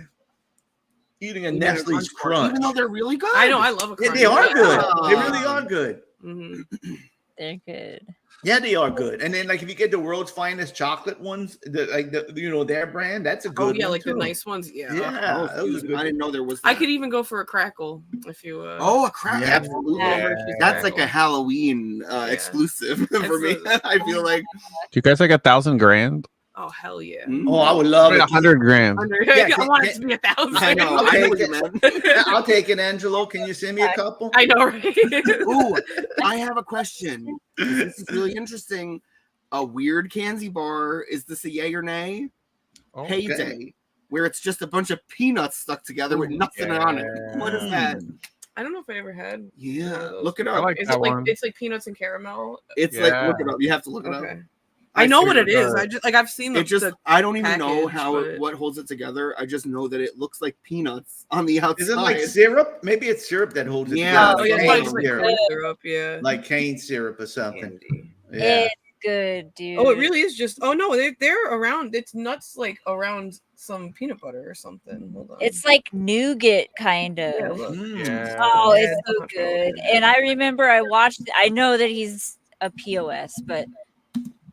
eating a Nestle's Crunch, even though they're really good. I know. I love a Yeah, crunch. they are good. They really are good. Mm-hmm. They're good. Yeah, they are good. And then, like, if you get the world's finest chocolate ones, their brand, that's a good. Oh yeah, one like too. the nice ones. Yeah. Yeah, those are good. I didn't know there was. I could even go for a crackle if you. Oh, a crackle! Yeah. Absolutely. Yeah. That's like a Halloween exclusive for me. I feel like. Do you guys like 1,000 grand? Oh hell yeah! Oh, I would love it. 100 grand. I want it to be 1,000. I know. I'll I take know what it. you meant. I'll take it, Angelo. Can you send me a couple? I know, right? Ooh, I have a question. This is really interesting. A weird candy bar. Is this a yay or nay? Oh, Heyday, where it's just a bunch of peanuts stuck together with nothing on it. What is that? I don't know if I ever had. Yeah, look it I up. like Is that it like one. it's like peanuts and caramel? It's Yeah. like look it up. You have to look it up. Okay. I know what it is. figured I just I've seen the. It just the I don't even know package, how but- what holds it together. I just know that it looks like peanuts on the outside. Is it like syrup? Maybe it's syrup that holds it Yeah. together. Oh yeah, Like it's cane like, like syrup. corn syrup. Yeah. Like cane syrup or something. Candy. Yeah. It's good, dude. Oh, it really is just. Oh no, they're around. It's nuts like around some peanut butter or something. Hold on. It's like nougat kind of. Yeah, look. Mm. Oh, Yeah, it's so it's good. good. And I remember I watched. I know that he's a POS, but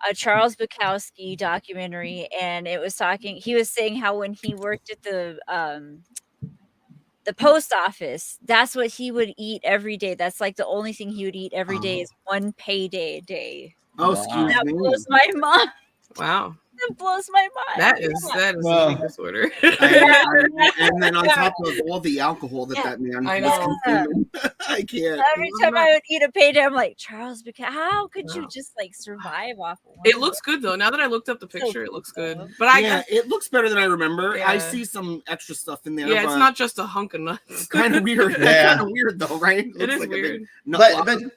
a Charles Bukowski documentary, and it was talking. He was saying how when he worked at the post office, that's what he would eat every day. That's like the only thing he would eat every day is one payday a day. Oh, Wow. excuse That me. blows my mind. Wow, That blows my mind. that is Well, an eating disorder. And then on top of all the alcohol that man I was know. consuming, I can't. Every time I would eat a payday, I'm like, Charles, because how could you just like survive off of one? It looks good though. Now that I looked up the picture, it looks good. But Yeah, it looks better than I remember. I Yeah. see some extra stuff in there. yeah, it's but not just a hunk of nuts. kind of weird. Yeah. Kind of weird though, right? It Looks is like a big weird. nut But block.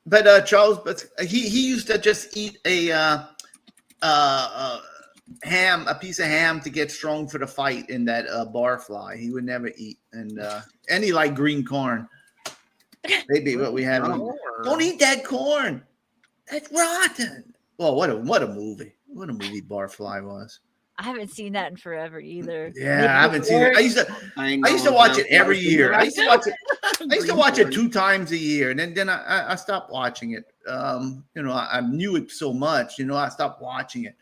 but Charles, but he used to just eat a piece of ham to get strong for the fight in that barfly. He would never eat, and he liked green corn. Maybe what we have. Don't eat that corn. That's rotten. Well, what a movie. What a movie Barfly was. I haven't seen that in forever either. Yeah, I haven't seen it. I used to watch it every year. I used to watch it. I used to watch it 2 times a year, and then I stopped watching it. I knew it so much. I stopped watching it.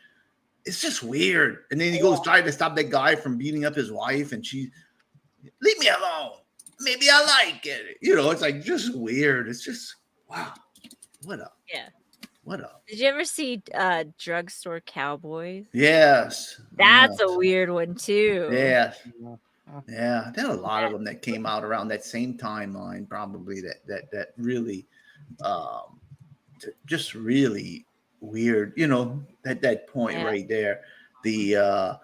It's just weird. And then he goes trying to stop that guy from beating up his wife, and she, leave me alone. Maybe I like it. It's like just weird. It's just wow. What up? Yeah. What up? Did you ever see Drugstore Cowboys? Yes. That's yes. a weird one too. Yes. Yeah, there are a lot of them that came out around that same timeline, probably that really, just really weird. At that point right there, the a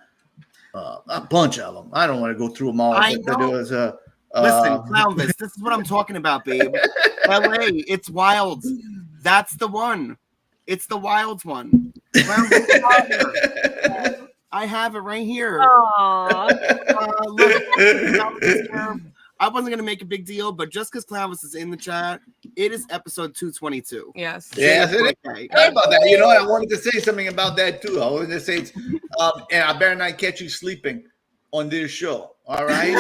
bunch of them. I don't want to go through them all. But there was a listen, Clownvis. This is what I'm talking about, babe. LA, it's wild. That's the one. It's the wild one. I have it right here. Look, I wasn't gonna make a big deal, but just because Clownvis is in the chat, it is episode 222. Yes. Yes, it is. Okay. How about that? I wanted to say something about that too. I wanted to say, and I better not catch you sleeping on this show. All right.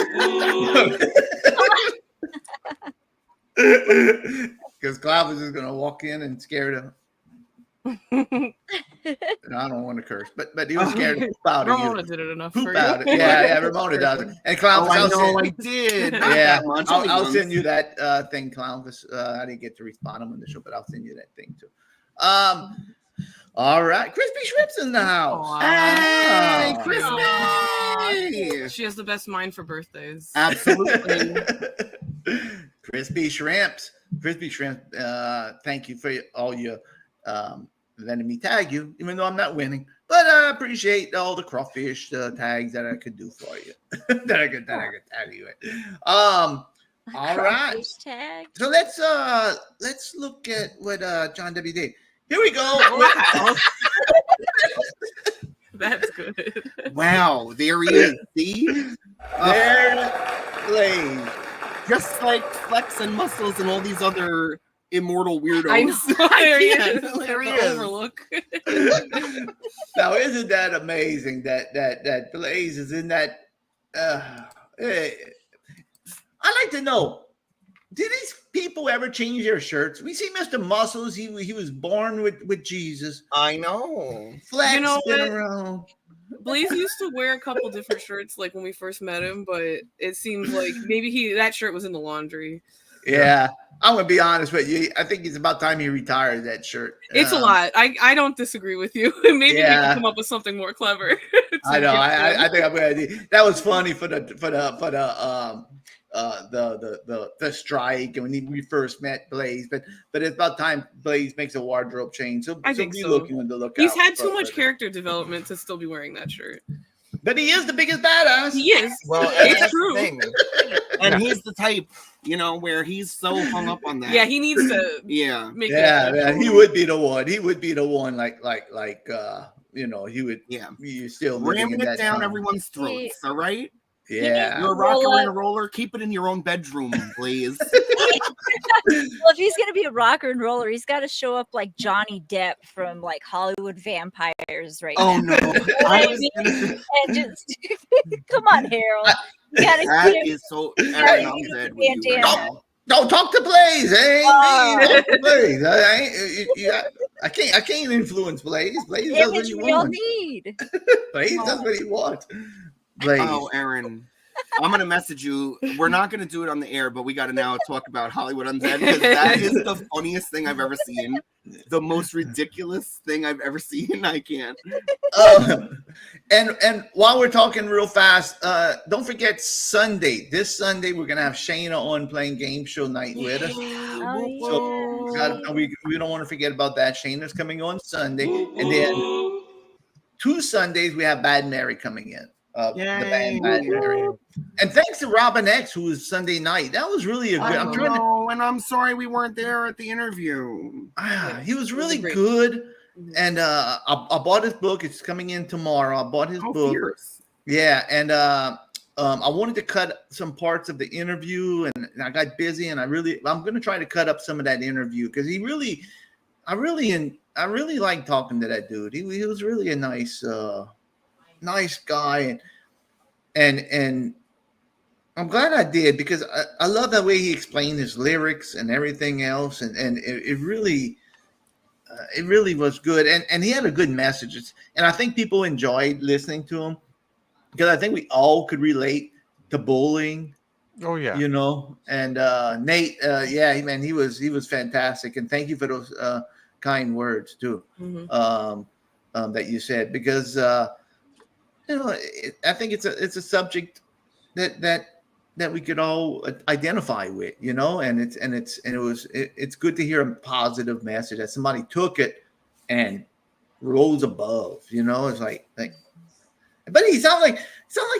Because Clovis is going to walk in and scare them. And I don't want to curse, but he was scared to poop out of Ramona you. did it enough Poop for out. you. Yeah, Ramona does it. And Clovis, I did. Not Yeah, that much, I'll only once. send you that thing, Clovis. I didn't get to respond on the show, but I'll send you that thing too. All right, Crispy Shrimp's in the house. Hey, Oh. Crispy! She has the best mind for birthdays. Absolutely. Crispy Shrimps. Crispy Shrimp, thank you for all your letting me tag you, even though I'm not winning. But I appreciate all the crawfish tags that I could do for you. that I could tag you with. All right. Crawfish tag. So let's look at what John W. did. Here we go. Wow. That's good. Wow, there he is. See? There Blaze. Just like Flex and Muscles and all these other immortal weirdos. I know. There he is. There he The is. Overlook. Now, isn't that amazing that Blaze is in that? I like to know, did these people ever change their shirts? We see Mr. Muscles. He was born with Jesus. I know. Flex You know been what? around. Blaze used to wear a couple different shirts like when we first met him, but it seems like maybe that shirt was in the laundry. Yeah, I'm gonna be honest with you. I think it's about time he retired that shirt. It's a lot. I don't disagree with you. Maybe we Yeah. can come up with something more clever. I know. to I give think I'm gonna do. That was funny for the strike and when we first met Blaze, but it's about time Blaze makes a wardrobe change. So I think be so. looking on the lookout. He's had too for- much for- character development to still be wearing that shirt. But he is the biggest badass. He is. Well, It's that's true. the thing. And he's the type, where he's so hung up on that. Yeah, he needs to Yeah. make Yeah, it. man, he would be the one. He would be the one. He would. Yeah. You're still living Ramming in it that down time. everyone's throats, all right? Yeah. You're a rocker and a roller. Keep it in your own bedroom, please. Well, if he's gonna be a rocker and roller, he's got to show up like Johnny Depp from like Hollywood Vampires, right? Oh now. no! I was gonna And just come on, Harold. You gotta that get him- is so. gotta Aaron, get I'm him dead with you right bandana. now. Don't talk to Blaze. Hey, Oh. talk to Blaze. I can't influence Blaze. Blaze does what Image he we all wants. need. Blaze does what he wants. Blaze. Oh, Aaron, I'm gonna message you. We're not gonna do it on the air, but we got to now talk about Hollywood Undead because that is the funniest thing I've ever seen. The most ridiculous thing I've ever seen. I can't. And while we're talking real fast, don't forget Sunday. This Sunday we're gonna have Shayna on playing game show night with us. Oh, So we don't want to forget about that. Shayna's coming on Sunday, and then 2 Sundays we have Bad Mary coming in. The band Bad Mary. And thanks to Robin X, who was Sunday night. That was really a good. I'm trying to. And I'm sorry we weren't there at the interview. He was really great. good. And I bought his book. It's coming in tomorrow. I bought his book. Fierce. Yeah, and I wanted to cut some parts of the interview, and I got busy. And I'm going to try to cut up some of that interview because I really like talking to that dude. He was really a nice guy, and I'm glad I did because I love the way he explained his lyrics and everything else, and it really was good, and he had a good message, and I think people enjoyed listening to him because I think we all could relate to bullying. Oh yeah. And Nate, man, he was fantastic, and thank you for those kind words too, that you said because I think it's a subject that we could all identify with, and it's good to hear a positive message that somebody took it and rose above, it's like, but he sounded like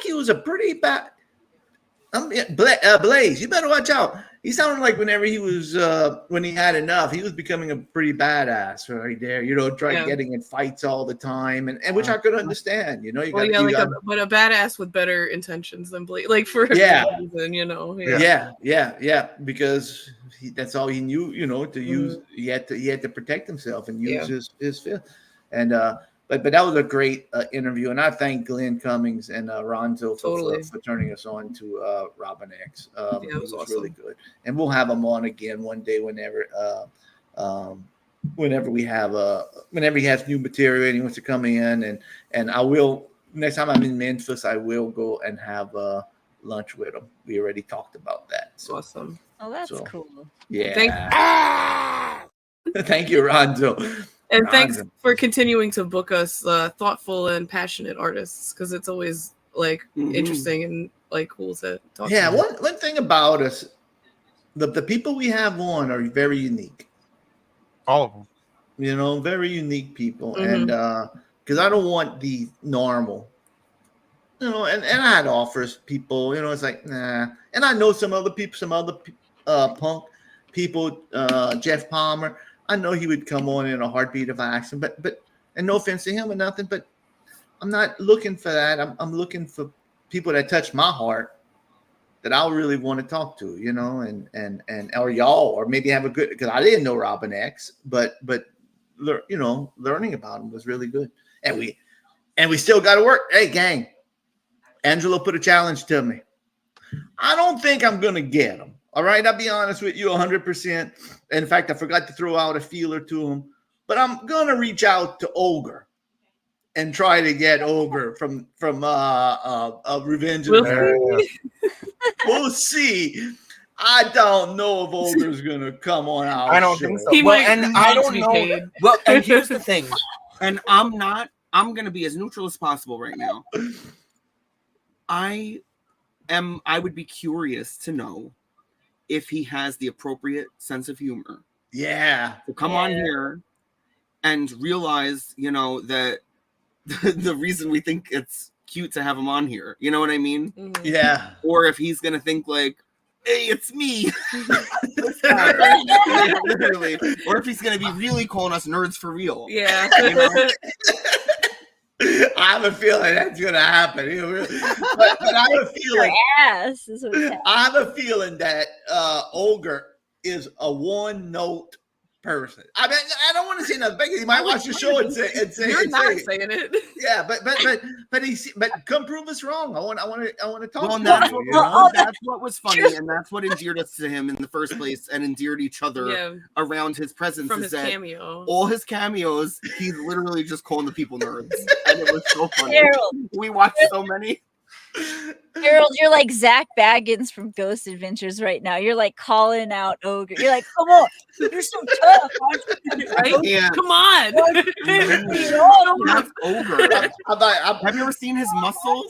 he was a pretty bad. Blaze, you better watch out. He sounded like whenever he was when he had enough, he was becoming a pretty badass right there. Getting in fights all the time, and which I could understand. You got but a badass with better intentions than Blake, like for a reason, Yeah, because that's all he knew. To use, he had to protect himself and use his fist, and But that was a great interview, and I thank Glenn Cummings and Ronzo for turning us on to Robin X. It was awesome. Really good, and we'll have him on again one day whenever he has new material and he wants to come in, and I will next time I'm in Memphis, I will go and have lunch with him. We already talked about that. So. Awesome. Oh, that's cool. Yeah. Thank you, Ronzo. And thanks Ronzo. for continuing to book us thoughtful and passionate artists, because it's always like interesting and like cool to talk Yeah, to. one thing about us, the people we have on are very unique. All of them. You know, very unique people. And because I don't want the normal. You know, and I had offers people, you know, it's like, nah. And I know some other people, punk people, Jeff Palmer. I know he would come on in a heartbeat if I asked him, but and no offense to him or nothing, but I'm not looking for that. I'm looking for people that touch my heart that I'll really want to talk to, you know, and or y'all, or maybe have a good, because I didn't know Robin X, but you know, learning about him was really good. And we still got to work. Hey, gang, Angelo put a challenge to me. I don't think I'm going to get him. All right. I'll be honest with you 100%. In fact, I forgot to throw out a feeler to him, but I'm going to reach out to Ogre and try to get Ogre from Revenge of the Nerds. We'll see. I don't know if Ogre's going to come on our I don't show. think so. He Well, might and I need to don't be know. paid. Well, and here's the thing. And I'm going to be as neutral as possible right now. I would be curious to know if he has the appropriate sense of humor. Yeah. To come on here and realize, you know, that the reason we think it's cute to have him on here, you know what I mean? Yeah. Or if he's going to think like, hey, it's me. Literally. Or if he's going to be really calling us nerds for real. Yeah. You know? I have a feeling that's going to happen. But I have a feeling. Ass is what's happening. I have a feeling that Ogre is a one-note person. I mean, I don't want to say nothing. He might watch the show and say You're not saying it. Yeah, but come prove us wrong. I want to talk. Well, and to that's, you, that's what was funny, and that's what endeared us to him in the first place, and endeared each other around his presence. From is his that cameo. all his cameos, he's literally just calling the people nerds, and it was so funny. Harold. We watched so many. Harold, you're like Zach Baggins from Ghost Adventures right now. You're like calling out Ogre. You're like, come on, you're so tough. Right? Yeah. Come on. That's Ogre. Have you ever seen his muscles?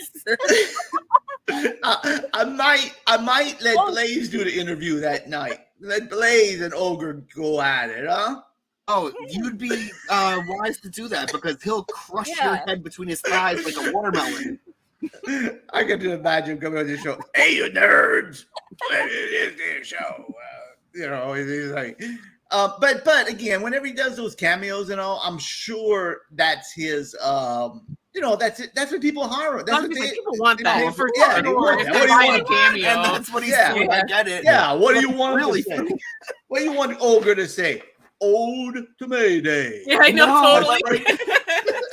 I might let Blaze do the interview that night. Let Blaze and Ogre go at it, huh? Oh, you'd be wise to do that, because he'll crush your head between his thighs like a watermelon. I can just imagine coming on the show. Hey, you nerds! It is this show. You know, he's like, but again, whenever he does those cameos and all, I'm sure that's his. You know, that's it. That's what people hire. That's what people want that. They for yeah, sure. they want If that. they What do you buy want? a cameo, And that's what he's doing. I get it. Yeah. What do you want Really to say? What do you want Ogre to say? Ode to Mayday. Yeah, I know, totally.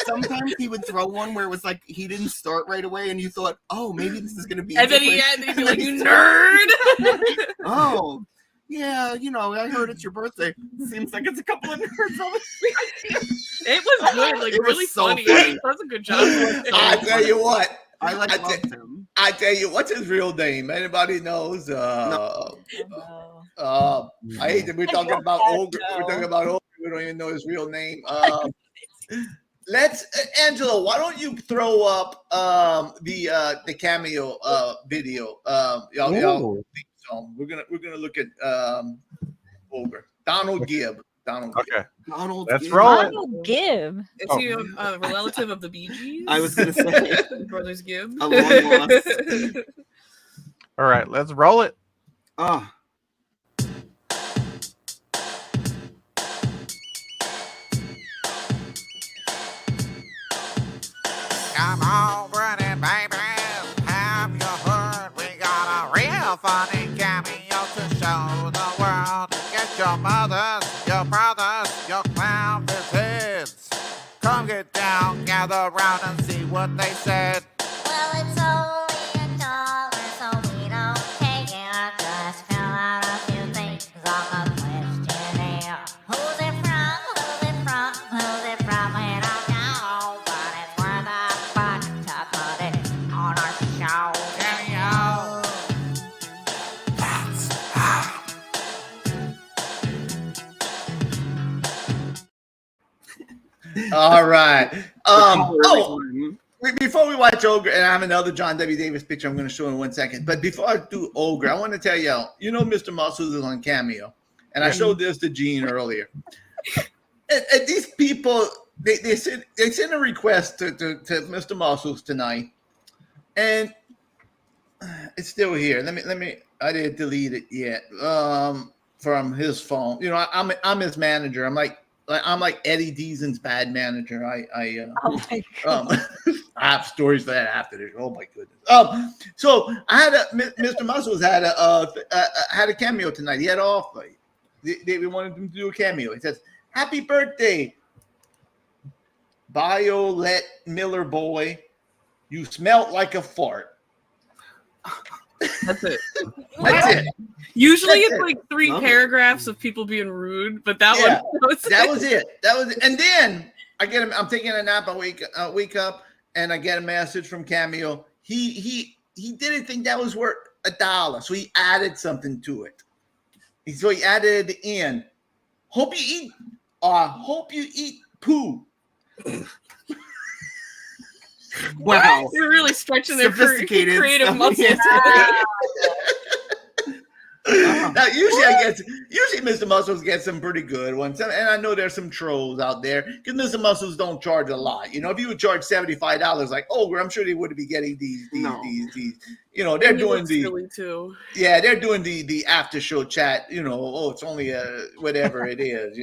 Sometimes he would throw one where it was like he didn't start right away, and you thought, "Oh, maybe this is going to be." And then he'd be like, "You nerd!" Oh, yeah, you know, I heard it's your birthday. Seems like it's a couple of nerds over here. It was good, like It was really so funny. funny. That's a good job. I tell you what. I loved him. I tell you, what's his real name? Anybody knows? I hate that we're talking about Ogre. We're talking about Ogre. We don't even know his real name. Let's, Angela. Why don't you throw up the cameo video? Y'all song. We're gonna look at Ogre. Donald Gibb. Okay. Donald. Let's Gibb. roll it. Donald Gibb. Is he a relative of the Bee Gees? I was gonna say Brothers Gibb. a long lost. All right, let's roll it. Ah. Come on, pretty baby, have you heard? We got a real funny cameo to show the world. Get your mothers, your brothers, your clown visits. Come get down, gather round and see what they said. Well, it's only $1, so we don't take it. Just fill out a few things on the questionnaire. Who's it from? Who's it from? Who's it from? We don't know, but it's worth a buck to put it on our show. Cameo. That's hot. All right. Oh, Before we watch Ogre, and I have another John W. Davis picture I'm going to show in 1 second. But before I do Ogre, I want to tell you, Mr. Muscles is on Cameo. And I showed this to Gene earlier. And these people, they sent a request to Mr. Muscles tonight. And it's still here. Let me, I didn't delete it yet from his phone. I'm his manager. I'm like Eddie Deasen's bad manager. I have stories for that after this. Oh my goodness. So I had Mr. Muscles had a cameo tonight. He had off. They wanted him to do a cameo. He says, "Happy birthday, Violet Miller boy. You smelt like a fart." That's it. That's it. Usually That's it's it. like 3 paragraphs of people being rude, but that was it. And then I get him. I'm taking a nap. I wake up, and I get a message from Cameo. He didn't think that was worth $1, so he added something to it. So he added it in. Hope you eat poo. Wow. You're really stretching their Sophisticated creative stuff. muscles. Now, usually Mr. Muscles gets some pretty good ones, and I know there's some trolls out there because Mr. Muscles don't charge a lot. If you would charge $75, like Ogre, I'm sure they wouldn't be getting these. They're doing silly too. Yeah, they're doing the after show chat. It's only whatever it is.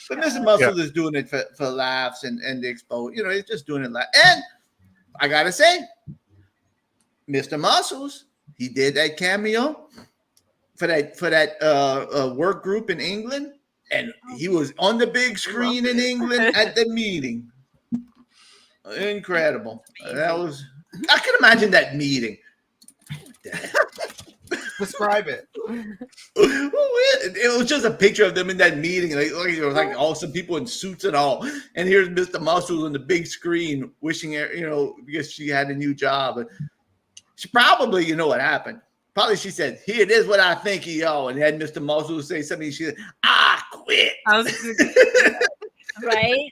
But Mr. Muscles is doing it for laughs and the expo. He's just doing it and I gotta say, Mr. Muscles, he did that cameo for that work group in England, and he was on the big screen in England at the meeting. Incredible. That was. I can imagine that meeting. Describe it. It was just a picture of them in that meeting. There was like all some people in suits and all. And here's Mr. Muscles on the big screen wishing her, because she had a new job. She probably, what happened. Probably she said, "Here, this is what I think of y'all." And had Mr. Muscles say something. She said, "I quit." Right?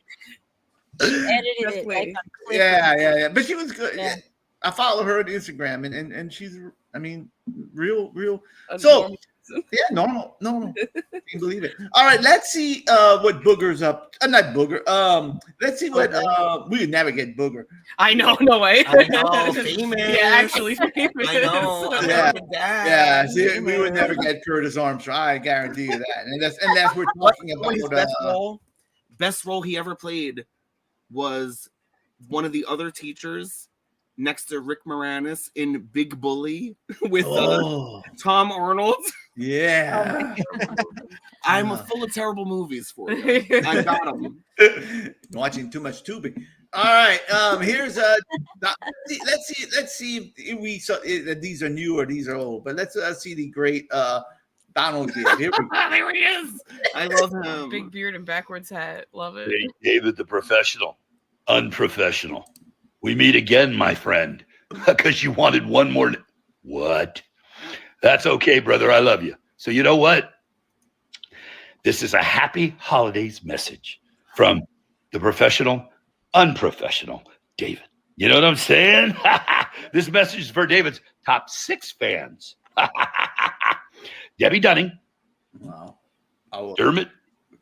She edited it like a clip. Yeah. But she was good. Yeah. I follow her on Instagram, and she's, real. So, yeah, normal. No, can believe it. All right, let's see what Booger's up. Not Booger. Let's see what we would never get Booger. I know, no way. I know, famous. Yeah, actually famous. I know. Yeah. See, we would never get Curtis Armstrong. I guarantee you that. And that's we're talking about His best role he ever played was one of the other teachers next to Rick Moranis in Big Bully with Tom Arnold. Yeah. I'm full of terrible movies for you. I got them. Watching too much tubing. All right. Here's let's see if we saw these are new or these are old. But let's see the great Donald Gibb. Here we go. There he is. I love him. Big beard and backwards hat. Love it. Hey, David, the professional, unprofessional. We meet again, my friend, because you wanted one more. What? That's okay, brother. I love you. So you know what? This is a happy holidays message from the professional, unprofessional David. You know what I'm saying? This message is for David's top 6 fans. Debbie Dunning. Wow. Dermot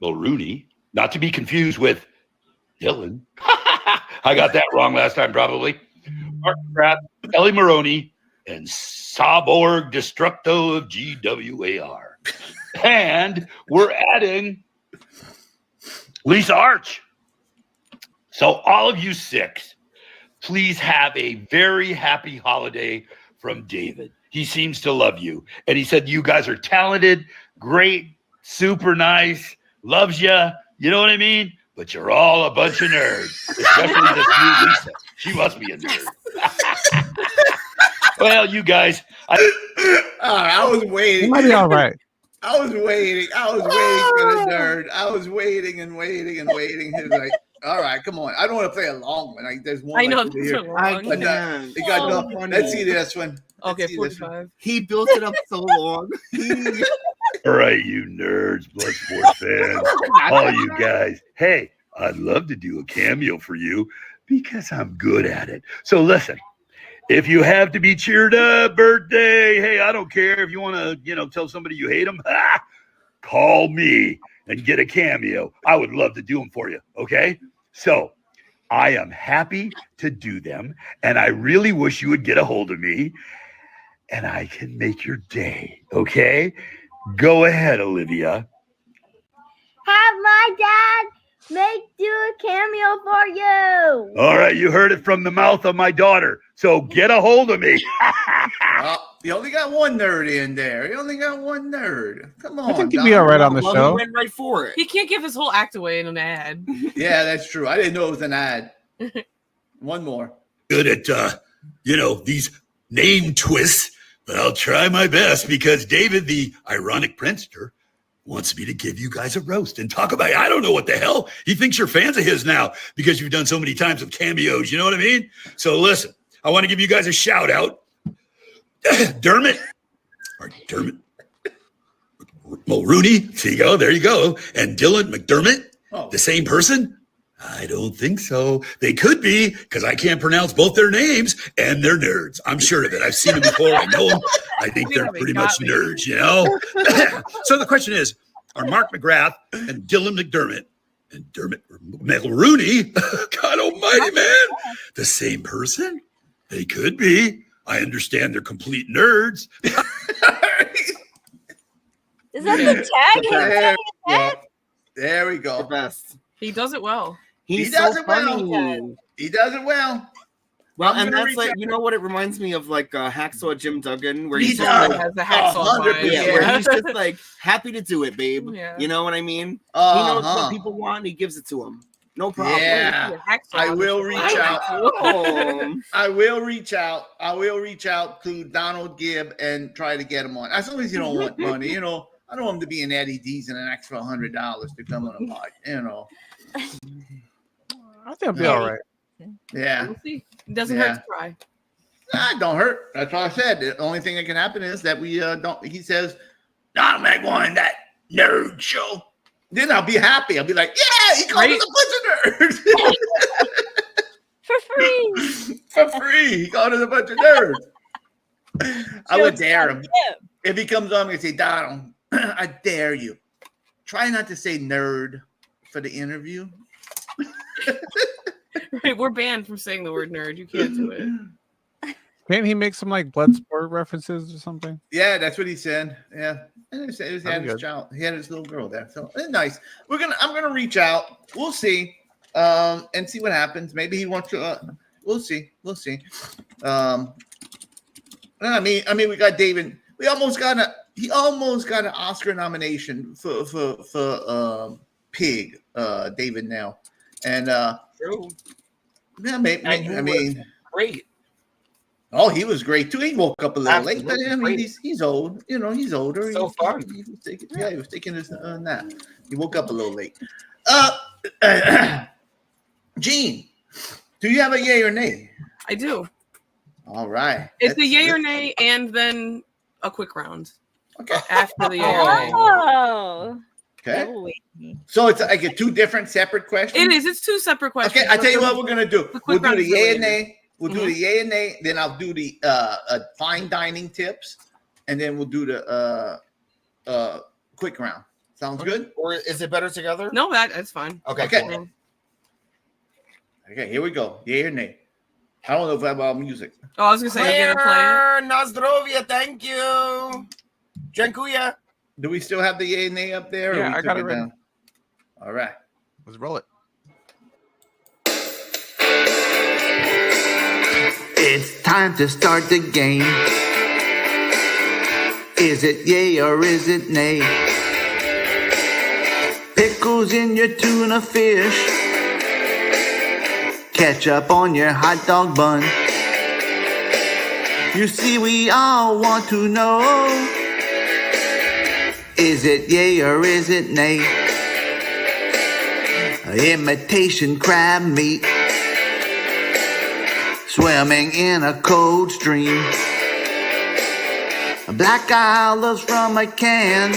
Mulrooney, not to be confused with Dylan. I got that wrong last time, probably. Mark Pratt, Ellie Maroney, and Saborg Destructo of GWAR. And we're adding Lisa Arch. So all of you 6, please have a very happy holiday from David. He seems to love you. And he said you guys are talented, great, super nice, loves you. You know what I mean? But you're all a bunch of nerds, especially this new Lisa. She must be a nerd. Well, you guys. I was waiting. You might be all right. I was waiting for the nerd. I was waiting and waiting. He was like, all right, come on. I don't want to play a long one. There's one. I know. Like here. I But, can't. it got So no- funny. Let's see this one. Okay, Let's see this one. 45. He built it up so long. All right, you nerds, Bloodsport fans, all you guys. Hey, I'd love to do a cameo for you because I'm good at it. So listen, if you have to be cheered up, birthday, hey, I don't care if you want to, tell somebody you hate them, call me and get a cameo. I would love to do them for you, okay? So I am happy to do them, and I really wish you would get a hold of me, and I can make your day, okay? Go ahead, Olivia. Have my dad do a cameo for you. All right, you heard it from the mouth of my daughter, so get a hold of me. You only got one nerd in there. You only got one nerd. Come on. I think he'd be all right on the Well, show. he went right for it. He can't give his whole act away in an ad. Yeah, that's true. I didn't know it was an ad. One more. Good at, these name twists, but I'll try my best because David, the ironic prankster, wants me to give you guys a roast and talk about it. I don't know what the hell. He thinks you're fans of his now because you've done so many times of cameos. You know what I mean? So listen, I want to give you guys a shout out. Dermot Mulrooney, there you go. And Dylan McDermott, the same person? I don't think so. They could be because I can't pronounce both their names, and they're nerds. I'm sure of it. I've seen them before. I know them. I think they're pretty much nerds, So the question is, are Mark McGrath and Dylan McDermott and Dermot Mulrooney, God almighty, man, the same person? They could be. I understand they're complete nerds. Is that the tag? There we go. The best. He does it well. He He's does so it well. funny. He does it well. Well, I'm and gonna that's like, reach you know what it reminds me of, like Hacksaw Jim Duggan, where He he's just does. like, Has the hacksaw 100%. vibes. yeah, where he's just like happy to do it, babe. Yeah. You know what I mean? He knows Uh-huh. what people want, and he gives it to them. No problem. Yeah. Hacksaw I will is- reach out. Oh. I will reach out. I will reach out to Donald Gibb and try to get him on. As long as you don't want money, I don't want him to be an Eddie D's and an extra $100 to come on a pod. I think I'll be all right. Yeah. We'll see. It doesn't Yeah. hurt to try. Nah, don't hurt. That's what I said. The only thing that can happen is that we don't. He says, "Donald Mac won that nerd show." Then I'll be happy. I'll be like, "Yeah, he called us a bunch of nerds For free. for free. He called us a bunch of nerds." I would dare him. If he comes on, I'm gonna say, "Donald, I dare you. Try not to say nerd for the interview." Right, we're banned from saying the word nerd. You can't do it. Can't he make some like blood sport references or something? Yeah, that's what he said. Yeah, and he had That'd be his good. child. He had his little girl there. So nice. I'm gonna reach out. We'll see, and see what happens. Maybe he wants to. We'll see. I mean, we got David. He almost got an Oscar nomination for Pig. David now, and True. yeah, maybe. I mean, Great. oh, he was great too. He woke up a little late, but Absolutely I mean, great. he's old. He's older. So fun. He was taking his nap. He woke up a little late. Gene, do you have a yay or nay? I do. All right. It's a yay or nay, and then a quick round. Okay. After the yay or nay. Oh. Okay. Oh, wait. So it's like two different separate questions. It is. It's two separate questions. Okay, I tell you what we're gonna do. The We'll quick do round the is yay and related. nay. We'll do the yay and nay. Then I'll do the fine dining tips, and then we'll do the quick round. Sounds good. Or is it better together? No, that's fine. Okay. Okay. Cool. Okay, here we go. Yay or nay? I don't know if I have music. Oh, I was gonna say you're gonna play it. Nazdrovia, thank you. Dziękuję. Do we still have the yay and nay up there? or Yeah, we I took got it ready. down? All right. Let's roll it. It's time to start the game. Is it yay or is it nay? Pickles in your tuna fish. Ketchup on your hot dog bun. You see, we all want to know. Is it yay or is it nay? Imitation crab meat. Swimming in a cold stream. Black olives from a can.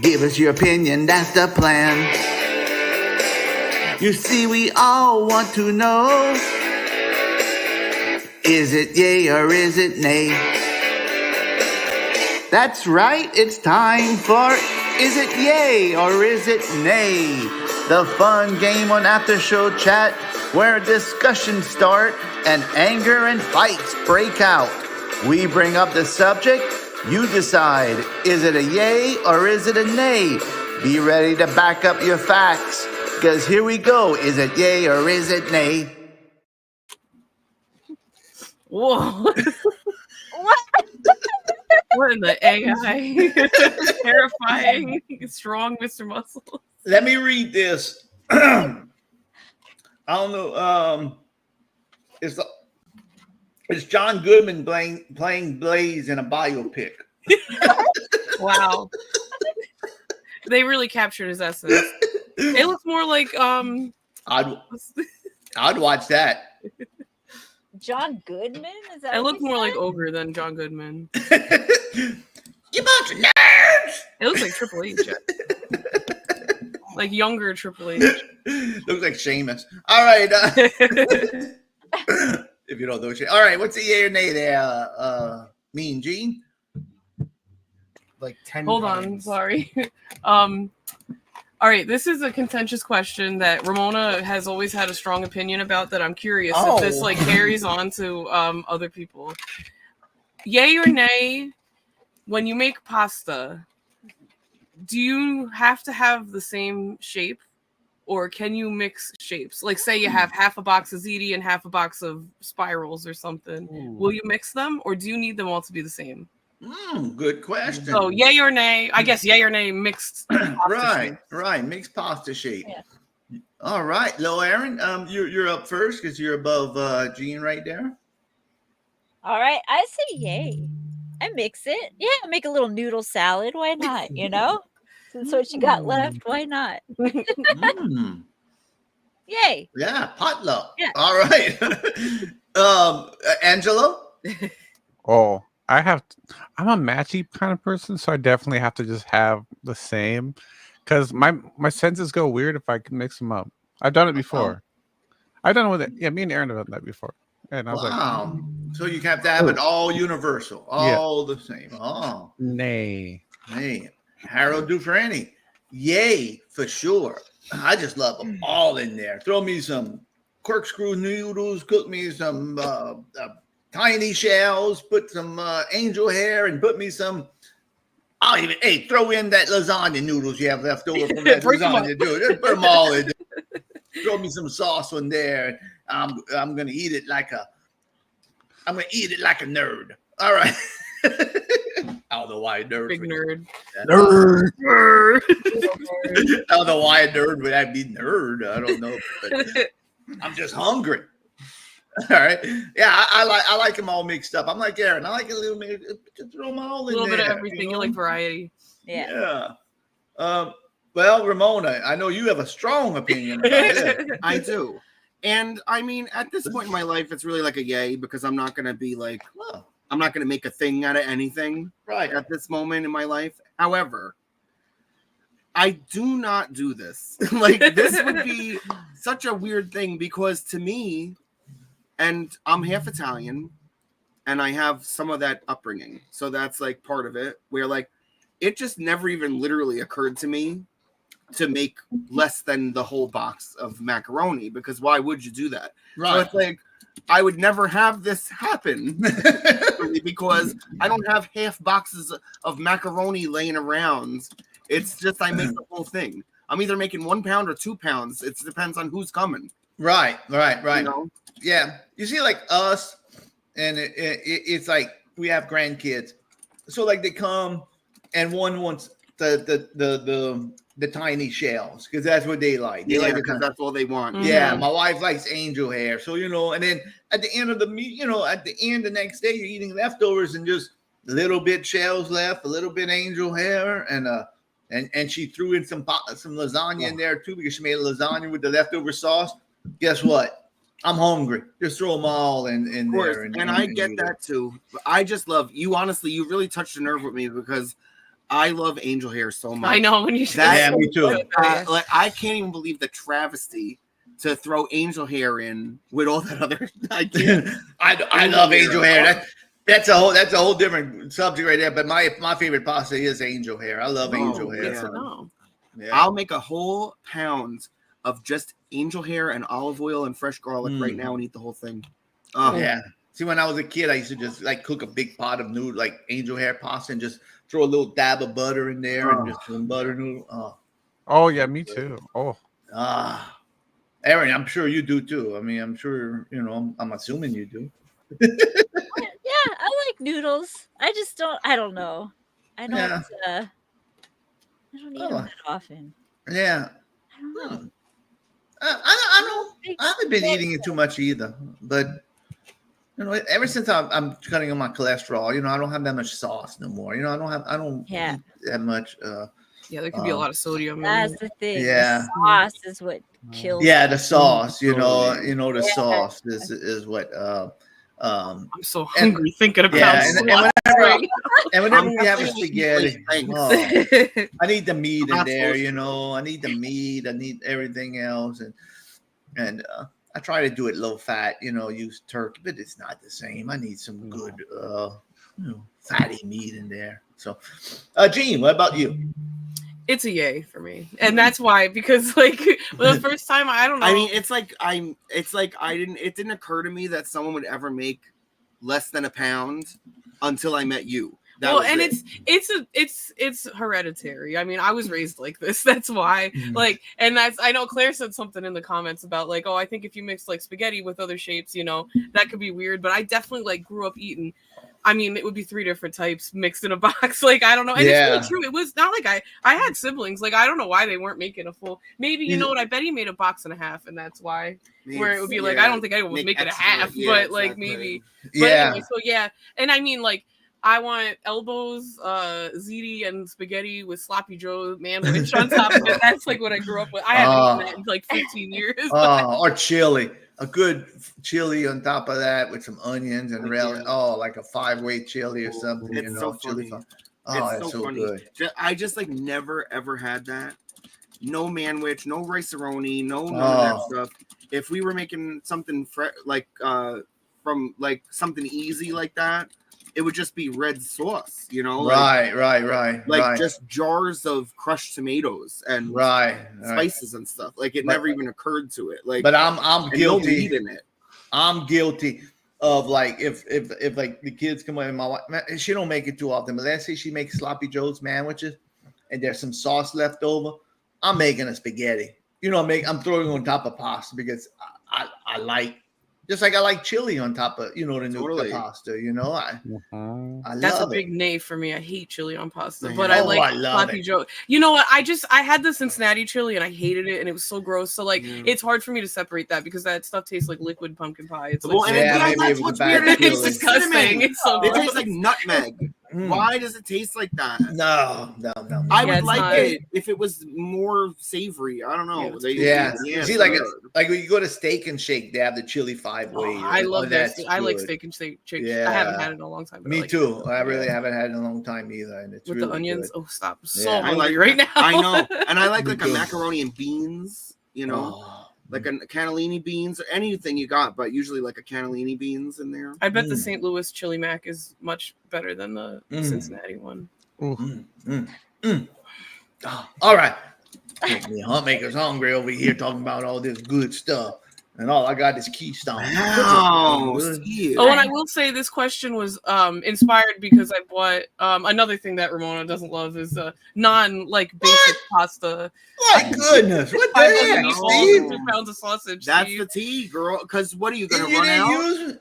Give us your opinion, that's the plan. You see, we all want to know, is it yay or is it nay? That's right, it's time for Is It Yay or Is It Nay? The fun game on After Show Chat where discussions start and anger and fights break out. We bring up the subject, you decide, is it a yay or is it a nay? Be ready to back up your facts, because here we go. Is it yay or is it nay? Whoa. What in the AI? Terrifying. Strong Mr. Muscle. Let me read this. I don't know. It's John Goodman playing Blaze in a biopic. Wow. They really captured his essence. It looks more like I'd watch that. John Goodman? Is that I what look we more like said? Ogre than John Goodman. You bunch of nerds! It looks like Triple H. Like younger Triple H. Looks like Sheamus. All right. If you don't know shit. All right, what's the yay or nay there? Mean Gene? Like 10 Hold on, sorry. All right, this is a contentious question that Ramona has always had a strong opinion about that I'm curious if this like carries on to other people. Yay or nay, when you make pasta, do you have to have the same shape or can you mix shapes? Like say you have half a box of ziti and half a box of spirals or something. Ooh. Will you mix them or do you need them all to be the same? Good question. So yay or nay? I guess yay or nay mixed. Right. Mixed pasta shape. Yeah. All right, Lil Aaron, you're up first because you're above Gene right there. All right, I say yay. I mix it. Yeah, make a little noodle salad. Why not? You know, since what you got left, why not? Yay! Yeah, potluck. Yeah. All right. Angelo. Oh, I'm a matchy kind of person, so I definitely have to just have the same, because my senses go weird if I can mix them up. I've done it before. I've done it with it. Yeah, me and Aaron have done that before, and I was Wow. So you have to have it all universal, all the same. Oh, nay. Harold Dufresne. Yay, for sure. I just love them all in there. Throw me some corkscrew noodles, cook me some tiny shells, put some angel hair, and put me some. I'll even throw in that lasagna noodles you have left over from that lasagna, dude. Just put them all in there. Throw me some sauce on there. I'm gonna eat it like a nerd. All right. I don't know why a nerd. Big nerd. Nerd. I don't know why a nerd would have to be nerd. I don't know. But I'm just hungry. All right. Yeah, I like them all mixed up. I'm like Aaron. I like a little bit. Just throw them all in there. A little bit of everything. You like variety. Yeah. Well, Ramona, I know you have a strong opinion about it. I do. And I mean, at this point in my life, it's really like a yay, because I'm not going to be like, I'm not going to make a thing out of anything at this moment in my life. However, I do not do this. Like, this would be such a weird thing, because to me, and I'm half Italian, and I have some of that upbringing. So that's like part of it, where like, it just never even literally occurred to me to make less than the whole box of macaroni, because why would you do that? Right. So it's like, I would never have this happen because I don't have half boxes of macaroni laying around. It's just I make the whole thing. I'm either making 1 pound or 2 pounds. It depends on who's coming. Right. You know? Yeah. You see, like us, and it's like we have grandkids. So like they come and one wants the tiny shells because that's what they like. They like because that's all they want. Yeah, my wife likes angel hair. So, and then at the end of the meat, at the end the next day, you're eating leftovers and just a little bit shells left, a little bit angel hair, and she threw in some lasagna in there too because she made a lasagna with the leftover sauce. Guess what? I'm hungry. Just throw them all in there. And I get that too. I just love you. Honestly, you really touched a nerve with me because I love angel hair so much. I know when you say that. Yeah, me too. Like I can't even believe the travesty to throw angel hair in with all that other. I love angel hair. That's a whole different subject right there. But my favorite pasta is angel hair. I love angel hair. Good to know. Yeah. I'll make a whole pound of just angel hair and olive oil and fresh garlic right now and eat the whole thing. Yeah. See, when I was a kid, I used to just like cook a big pot of noodle, like angel hair pasta, and just throw a little dab of butter in there and just some butter noodle. Oh yeah, me too. Oh. Aaron, I'm sure you do too. I mean, I'm sure, I'm assuming you do. Yeah, I like noodles. I just don't. I don't know. I don't. I don't eat them that often. Yeah. I don't know. I haven't been eating it too much either, but ever since I'm cutting on my cholesterol, I don't have that much sauce no more. I don't eat that much. Yeah, there could be a lot of sodium. That's the thing. Yeah. The sauce is what kills. Yeah, the sauce. The Yeah. sauce is what. I'm so hungry thinking about and whenever we have a spaghetti, I need the meat in there. I need the meat. I need everything else, and I try to do it low fat. Use turkey, but it's not the same. I need some good, fatty meat in there. So, Gene, what about you? It's a yay for me, and that's why, because the first time I don't know. I mean, it didn't occur to me that someone would ever make less than a pound until I met you. It's hereditary. I mean, I was raised like this. That's why. I know Claire said something in the comments about I think if you mix spaghetti with other shapes, that could be weird. But I definitely grew up eating. I mean, it would be 3 different types mixed in a box. I don't know. And it's really true. It was not I had siblings. I don't know why they weren't making a full. Maybe, you know what? I bet he made a box and a half, and that's why. Where it would be I don't think anyone would make it a half, but exactly. Maybe. Yeah. But anyway, so yeah. And I mean, I want elbows, ziti, and spaghetti with sloppy Joe manwich on top of it. That's what I grew up with. I haven't eaten that in 15 years. Or chili. A good chili on top of that with some onions and relish. Oh, like a 5-way chili or something. It's so chili. funny. It's so funny. Good. I just never ever had that. No manwich, no rice-a-roni, none of that stuff. If we were making something from something easy like that, it would just be red sauce, Right. Just jars of crushed tomatoes and spices and stuff. It never even occurred to it. But I'm guilty. No meat in it. I'm guilty of if the kids come in, my wife, she don't make it too often, but let's say she makes sloppy Joe's sandwiches and there's some sauce left over. I'm making a spaghetti. I'm throwing on top of pasta because I like. Just like I like chili on top of, the new pasta, I That's love a big it. nay for me. I hate chili on pasta, but I like sloppy Joe. You know what? I had the Cincinnati chili and I hated it and it was so gross. So it's hard for me to separate that because that stuff tastes like liquid pumpkin pie. It's that's what's weird. It's disgusting. It's so It gross. tastes like nutmeg. Why does it taste like that? No. I would like it if it was more savory. I don't know. See, when you go to Steak and Shake, they have the chili 5-way. I love that. I like Steak and Shake. Yeah. I haven't had it in a long time. Me too. I really haven't had it in a long time either. And it's with really the onions. Good. Oh, stop! So I like right now. I know, and I like a macaroni and beans. Like a cannellini beans or anything you got, but usually a cannellini beans in there. I bet the St. Louis chili mac is much better than the Cincinnati one. All right. The Huntmaker's hungry over here talking about all this good stuff. And all I got is Keystone. Wow. Oh, and I will say this question was inspired because I bought another thing that Ramona doesn't love is basic pasta. My goodness. What the heck, Steve? 2 pounds of sausage. That's Steve. the tea, girl. Because what are you going to run out?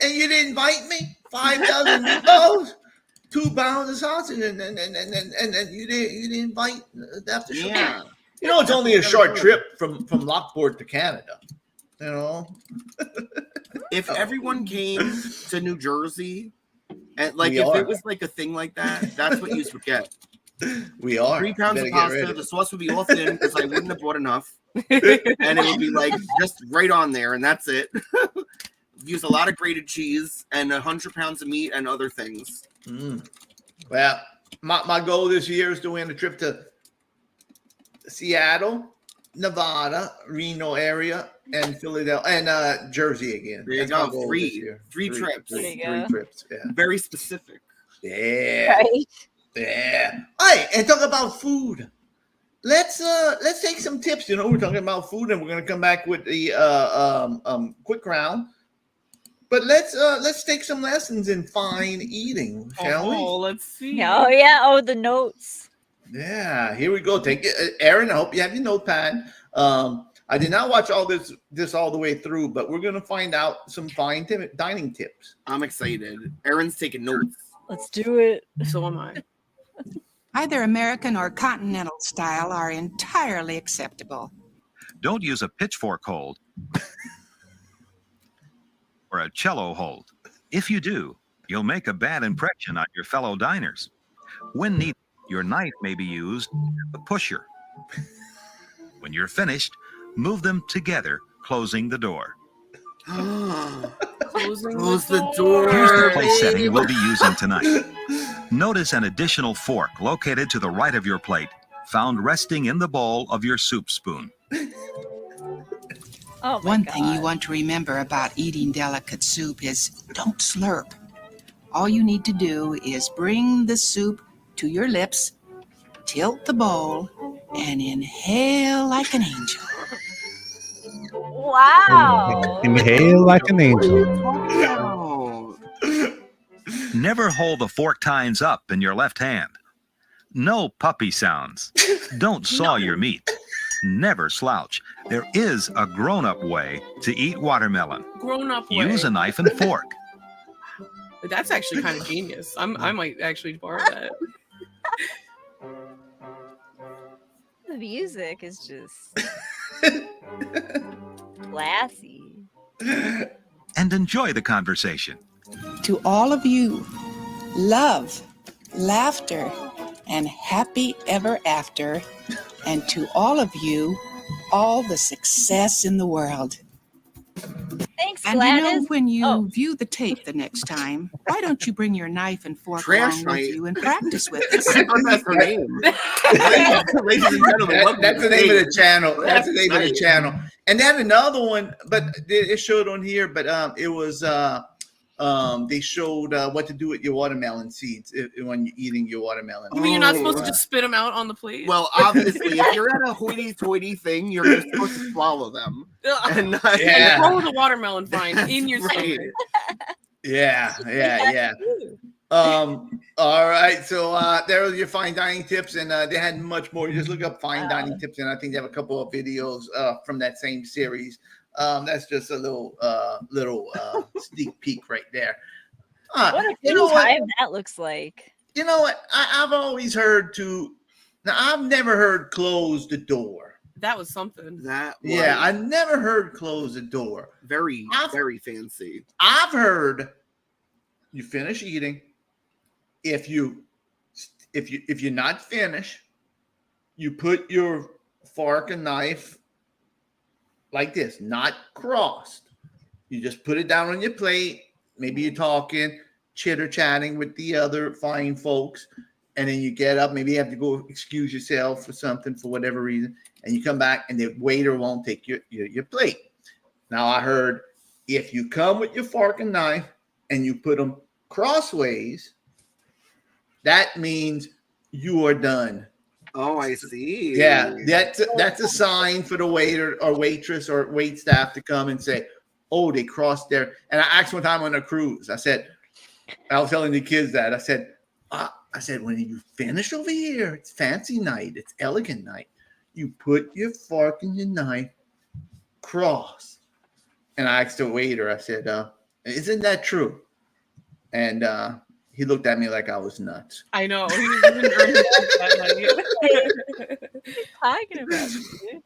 And you didn't invite me? 5,000 meatballs? 2 pounds of sausage and you didn't invite after show. Yeah. It's only a short trip from Lockport to Canada. If everyone came to New Jersey and if it was a thing like that, that's what you would get. We are 3 pounds of pasta. The sauce would be all thin because I wouldn't have bought enough, and it would be just right on there, and that's it. Use a lot of grated cheese and 100 pounds of meat and other things. Well, my goal this year is to win a trip to Seattle, Nevada, Reno area, and Philadelphia, and Jersey again. There you That's my go. goal this year. Three trips. There you Three go. trips. Yeah. Very specific. Yeah. Right? Yeah. Hey, and talk about food. Let's take some tips. You know, we're talking about food, and we're gonna come back with the quick round. But let's take some lessons in fine eating, shall we? Let's see. Oh yeah. Oh, the notes. Yeah, here we go. Take it, Aaron. I hope you have your notepad. I did not watch all this all the way through, but we're gonna find out some fine dining tips. I'm excited. Aaron's taking notes. Let's do it. So am I. Either American or continental style are entirely acceptable. Don't use a pitchfork hold or a cello hold. If you do, you'll make a bad impression on your fellow diners. When needed, your knife may be used as a pusher. When you're finished, move them together, closing the door. Close the door. Here's the place setting we'll be using tonight. Notice an additional fork located to the right of your plate, found resting in the bowl of your soup spoon. Oh my One God. thing you want to remember about eating delicate soup is don't slurp. All you need to do is bring the soup to your lips, tilt the bowl, and inhale like an angel. Wow. Inhale like an angel. Wow. Never hold the fork tines up in your left hand. No puppy sounds. Don't saw your meat. Never slouch. There is a grown-up way to eat watermelon. Grown-up way. Use a knife and fork. That's actually kind of genius. I might actually borrow that. The music is just classy. And enjoy the conversation. To all of you, love, laughter, and happy ever after. And to all of you, all the success in the world. Thanks, And Gladys. you know, when you Oh. view the tape the next time, why don't you bring your knife and fork Trash along night. with you and practice with us? I thought that's her name. Ladies and gentlemen, welcome That's to the name of the stage. channel. That's the name of the Nice. channel. And then another one, but it showed on here, but it was they showed what to do with your watermelon seeds when you're eating your watermelon. You mean you're not supposed Oh. to just spit them out on the plate? Well, obviously, if you're at a hoity-toity thing, you're just supposed to swallow them. And not, Yeah. Throw the watermelon vine in your Right. stomach. Yeah. All right, so there are your fine dining tips, and they had much more. You just look up fine dining tips, and I think they have a couple of videos from that same series. That's just a little sneak peek right there. What a You good know what? time that looks like. You know what? I've always heard now I've never heard close the door. That was something. That was Yeah, I never heard close the door. very, very fancy. I've heard you finish eating. If you're not finished, you put your fork and knife like this, not crossed. You just put it down on your plate. Maybe you're talking, chitter chatting with the other fine folks, and then you get up. Maybe you have to go excuse yourself for something for whatever reason, and you come back, and the waiter won't take your plate. Now I heard if you come with your fork and knife and you put them crossways, that means you are done. Oh, I see. Yeah, that's a sign for the waiter or waitress or wait staff to come and say, "Oh, they crossed there." And I asked one time on a cruise. I was telling the kids that. I said, when you finish over here, it's fancy night, it's elegant night. You put your fork and your knife cross. And I asked the waiter. I said, "Isn't that true?" And he looked at me like I was nuts. I know. He didn't earn his keep that night. Talking about you.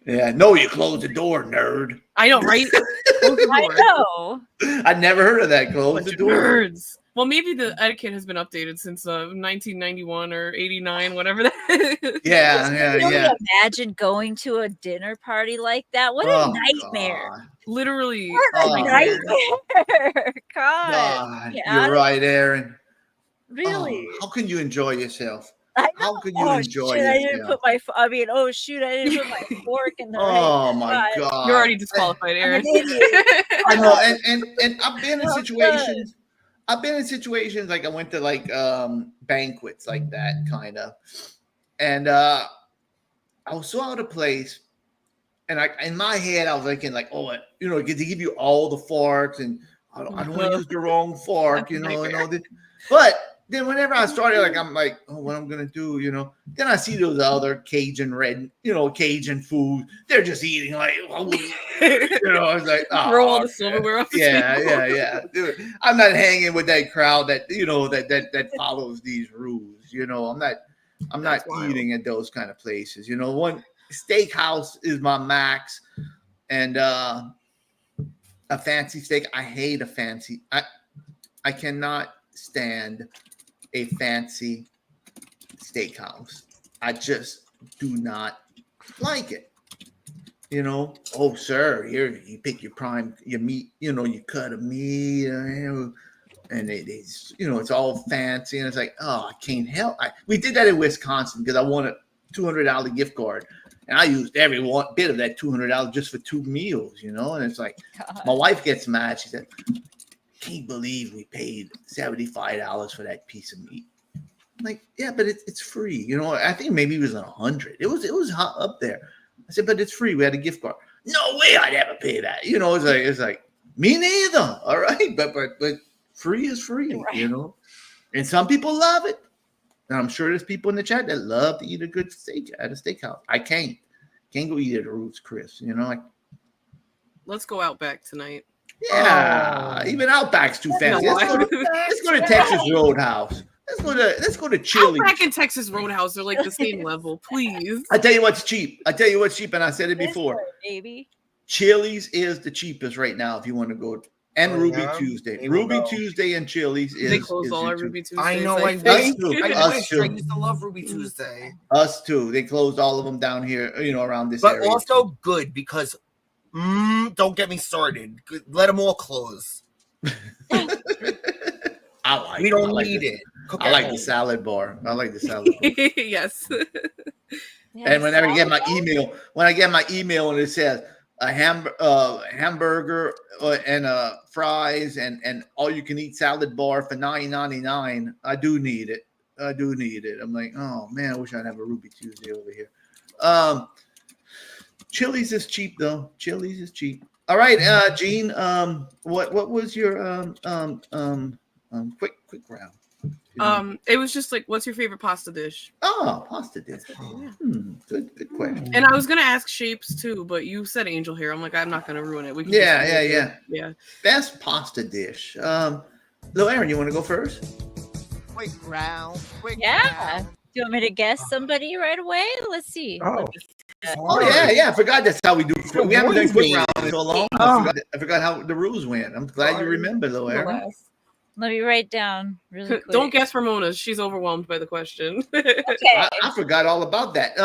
Yeah, no, you close the door, nerd. I know, right? Close the door. I know. I'd never heard of that. Close Bunch the of door. nerds. Well, maybe the etiquette has been updated since 1991 or 89, whatever that is. Yeah, Can you yeah. imagine going to a dinner party like that? What a Oh, nightmare. God. Literally. What a Oh, nightmare. God. God, Get you're out of- right, Aaron. Really? Oh, how can you enjoy yourself? How could you Oh enjoy shit! I this? didn't Yeah. put my. I mean, oh shoot! I didn't put my fork in the right Oh my spot. god. You're already disqualified, I'm an Aaron. idiot. I know, and I've been in Well situations. I've been in situations like I went to like banquets like that kind of, and I was so out of place, and I in my head I was thinking like, oh, you know, they give you all the forks, and I don't want to use the wrong fork, you know, and all this. But then whenever I started, like I'm like, oh, what I'm gonna do, you know? Then I see those other Cajun Cajun food. They're just eating like, oh, you know. I was like, oh, Throw all the silverware off the table. yeah. Dude, I'm not hanging with that crowd that that follows these rules. You know, I'm not That's wild. eating at those kind of places. You know, one steakhouse is my max, and a fancy steak. I hate a fancy. I cannot stand a fancy steakhouse. I just do not like it. You know, oh sir, here you pick your meat, you know, you cut a meat, and it's it's all fancy, and it's like, oh, I can't help. We did that in Wisconsin because I won a $200 gift card, and I used every bit of that $200 just for 2 meals, you know. And it's like, my wife gets mad. She said, "Can't believe we paid $75 for that piece of meat." I'm like, yeah, but it's free, you know. I think maybe it was 100. It was hot up there. I said, but it's free. We had a gift card. No way I'd ever pay that. You know, it's like me neither. All right. But free is free, right. You know. And some people love it. And I'm sure there's people in the chat that love to eat a good steak at a steakhouse. I can't go eat at a Ruth's Chris, you know. Let's go Outback tonight. Yeah. Even Outback's too fancy. No, let's go to Texas Roadhouse. Let's go to Chili's. Outback and Texas Roadhouse are like the same level, please. I tell you what's cheap, and I said it before. Baby. Chili's is the cheapest right now if you want to go. And Ruby Tuesday. Ruby Tuesday and Chili's is. They close all our Ruby Tuesdays. I know. I wish. I used to love Ruby Tuesday. Us too. They closed all of them down here, you know, around this but area. But also good because, don't get me started. Let them all close. We don't need it. I like the salad bar. Yes. And whenever I get my email, and it says a hamburger and fries and all you can eat salad bar for $9.99, I do need it. I'm like, oh man, I wish I'd have a Ruby Tuesday over here. Chili's is cheap though. Chili's is cheap. All right, Gene. What was your quick round? It was just like, what's your favorite pasta dish? Oh, pasta dish. Good question. And I was gonna ask shapes too, but you said angel hair. I'm like, I'm not gonna ruin it. We can yeah. Best pasta dish. Lil Aaron, you want to go first? Quick round. Yeah. Do you want me to guess somebody right away? Let's see. Oh yeah. I forgot that's how we do. We haven't done quick round in so long. I forgot how the rules went. I'm glad you remember, Lil Aaron. Let me write down really quick. Don't guess Ramona's. She's overwhelmed by the question. Okay. I forgot all about that.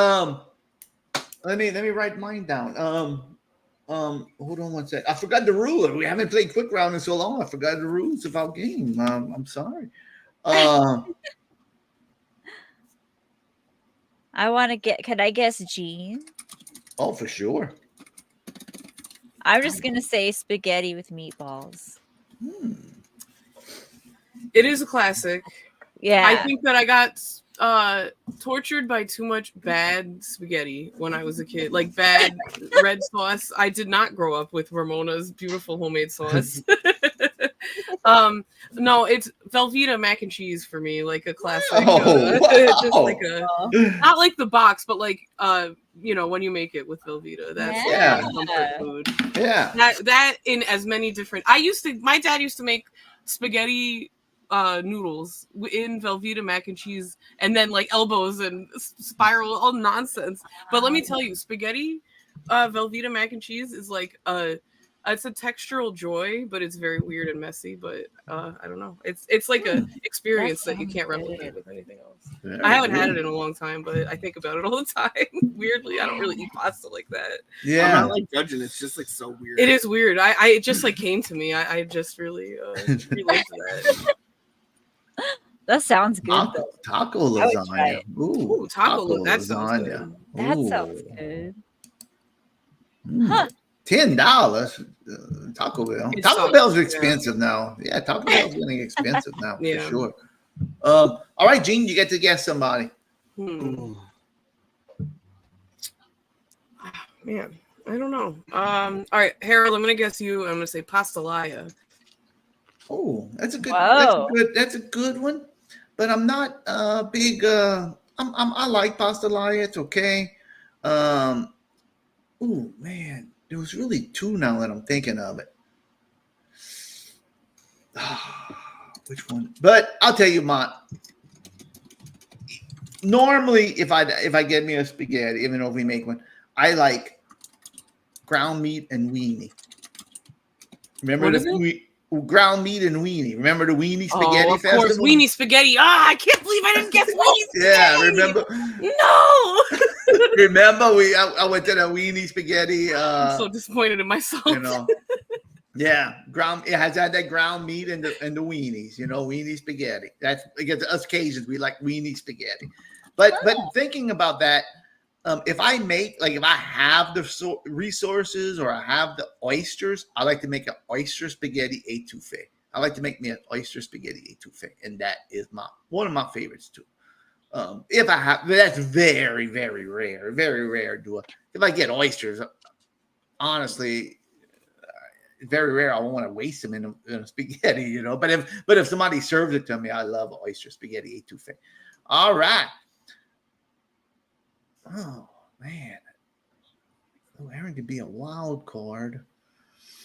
Let me write mine down. Hold on one sec. I forgot the rule. We haven't played quick round in so long. I forgot the rules of our game. I'm sorry. I want to get. Can I guess Gene? Oh, for sure. I'm just gonna say spaghetti with meatballs. It is a classic. Yeah. I think that I got tortured by too much bad spaghetti when I was a kid. Like bad red sauce. I did not grow up with Ramona's beautiful homemade sauce. No, it's Velveeta mac and cheese for me, like a classic. Just like not like the box, but like when you make it with Velveeta. That's comfort food. Yeah. That in as many different. My dad used to make spaghetti noodles in Velveeta mac and cheese, and then like elbows and spiral, all nonsense. But let me tell you, spaghetti Velveeta mac and cheese is like it's a textural joy, but it's very weird and messy. But I don't know, it's like a experience that you can't replicate with anything else. I haven't had it in a long time, but I think about it all the time. Weirdly, I don't really eat pasta like that. Yeah, I'm not like judging. It's just like so weird. It is weird. It just like came to me. I just really relate to that. That sounds good Taco, though. taco I would try lasagna. it. Ooh, Ooh, taco. That sounds good. That sounds Ooh. good. Huh. $10. Taco Bell. It Taco sucks, Bell's yeah. expensive now. Yeah, Taco Bell's getting expensive now for Yeah. sure. All right, Gene, you get to guess somebody. Man, I don't know. All right, Harold, I'm gonna guess you. I'm gonna say pastelaya. Oh, that's a good. Whoa. That's a good one. But I'm not big. I like pastelaya. It's okay. Oh man, there was really two now that I'm thinking of it. Which one? But I'll tell you, normally if I get me a spaghetti, even though we make one, I like ground meat and weenie. Remember What is ground meat and weenie. Remember the weenie spaghetti of course, festival? weenie spaghetti. I can't believe I didn't guess weenie spaghetti. Yeah, remember? No. Remember I went to the weenie spaghetti. I'm so disappointed in myself. You know. Yeah, it has had that ground meat and the weenies, weenie spaghetti. That's because us Cajuns, we like weenie spaghetti. But thinking about that, if I have the resources or I have the oysters, I like to make an oyster spaghetti etouffee. I like to make me an oyster spaghetti etouffee, and that is one of my favorites too. If I have, that's very, very rare, if I get oysters, honestly. Very rare. I won't want to waste them in a spaghetti, But if somebody serves it to me, I love oyster spaghetti etouffee. All right. Oh man. Oh, Aaron could be a wild card.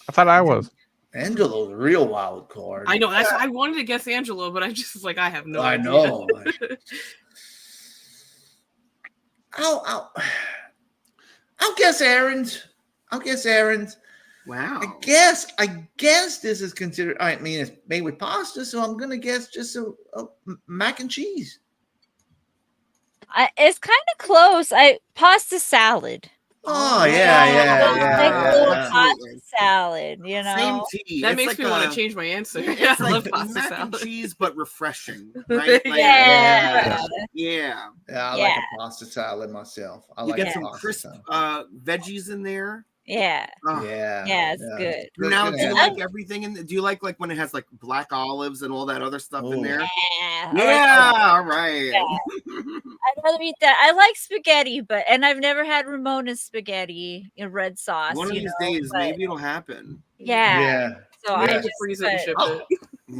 I thought I was. Angelo's a real wild card. I know. That's why I wanted to guess Angelo, but I just was like, I have no I idea. know. I'll guess Aaron's. Wow. I guess this is considered. I mean, it's made with pasta, so I'm gonna guess just a mac and cheese. It's kind of close. Pasta salad. Oh yeah. Pasta salad. Same tea. That It's makes like me want to change my answer. It's I like love pasta mac salad. and cheese, but refreshing, right? Like, Yeah. yeah. I like a pasta salad myself. I You like get a some pasta crisp salad. veggies in there. Yeah. Oh. Yeah, it's good. Now, do you like everything in? Do you like when it has like black olives and all that other stuff in there? Yeah. All right. Yeah. I'd rather eat that. I like spaghetti, and I've never had Ramona's spaghetti in red sauce. One of these days, maybe it'll happen. Yeah. So I just freeze it and ship it.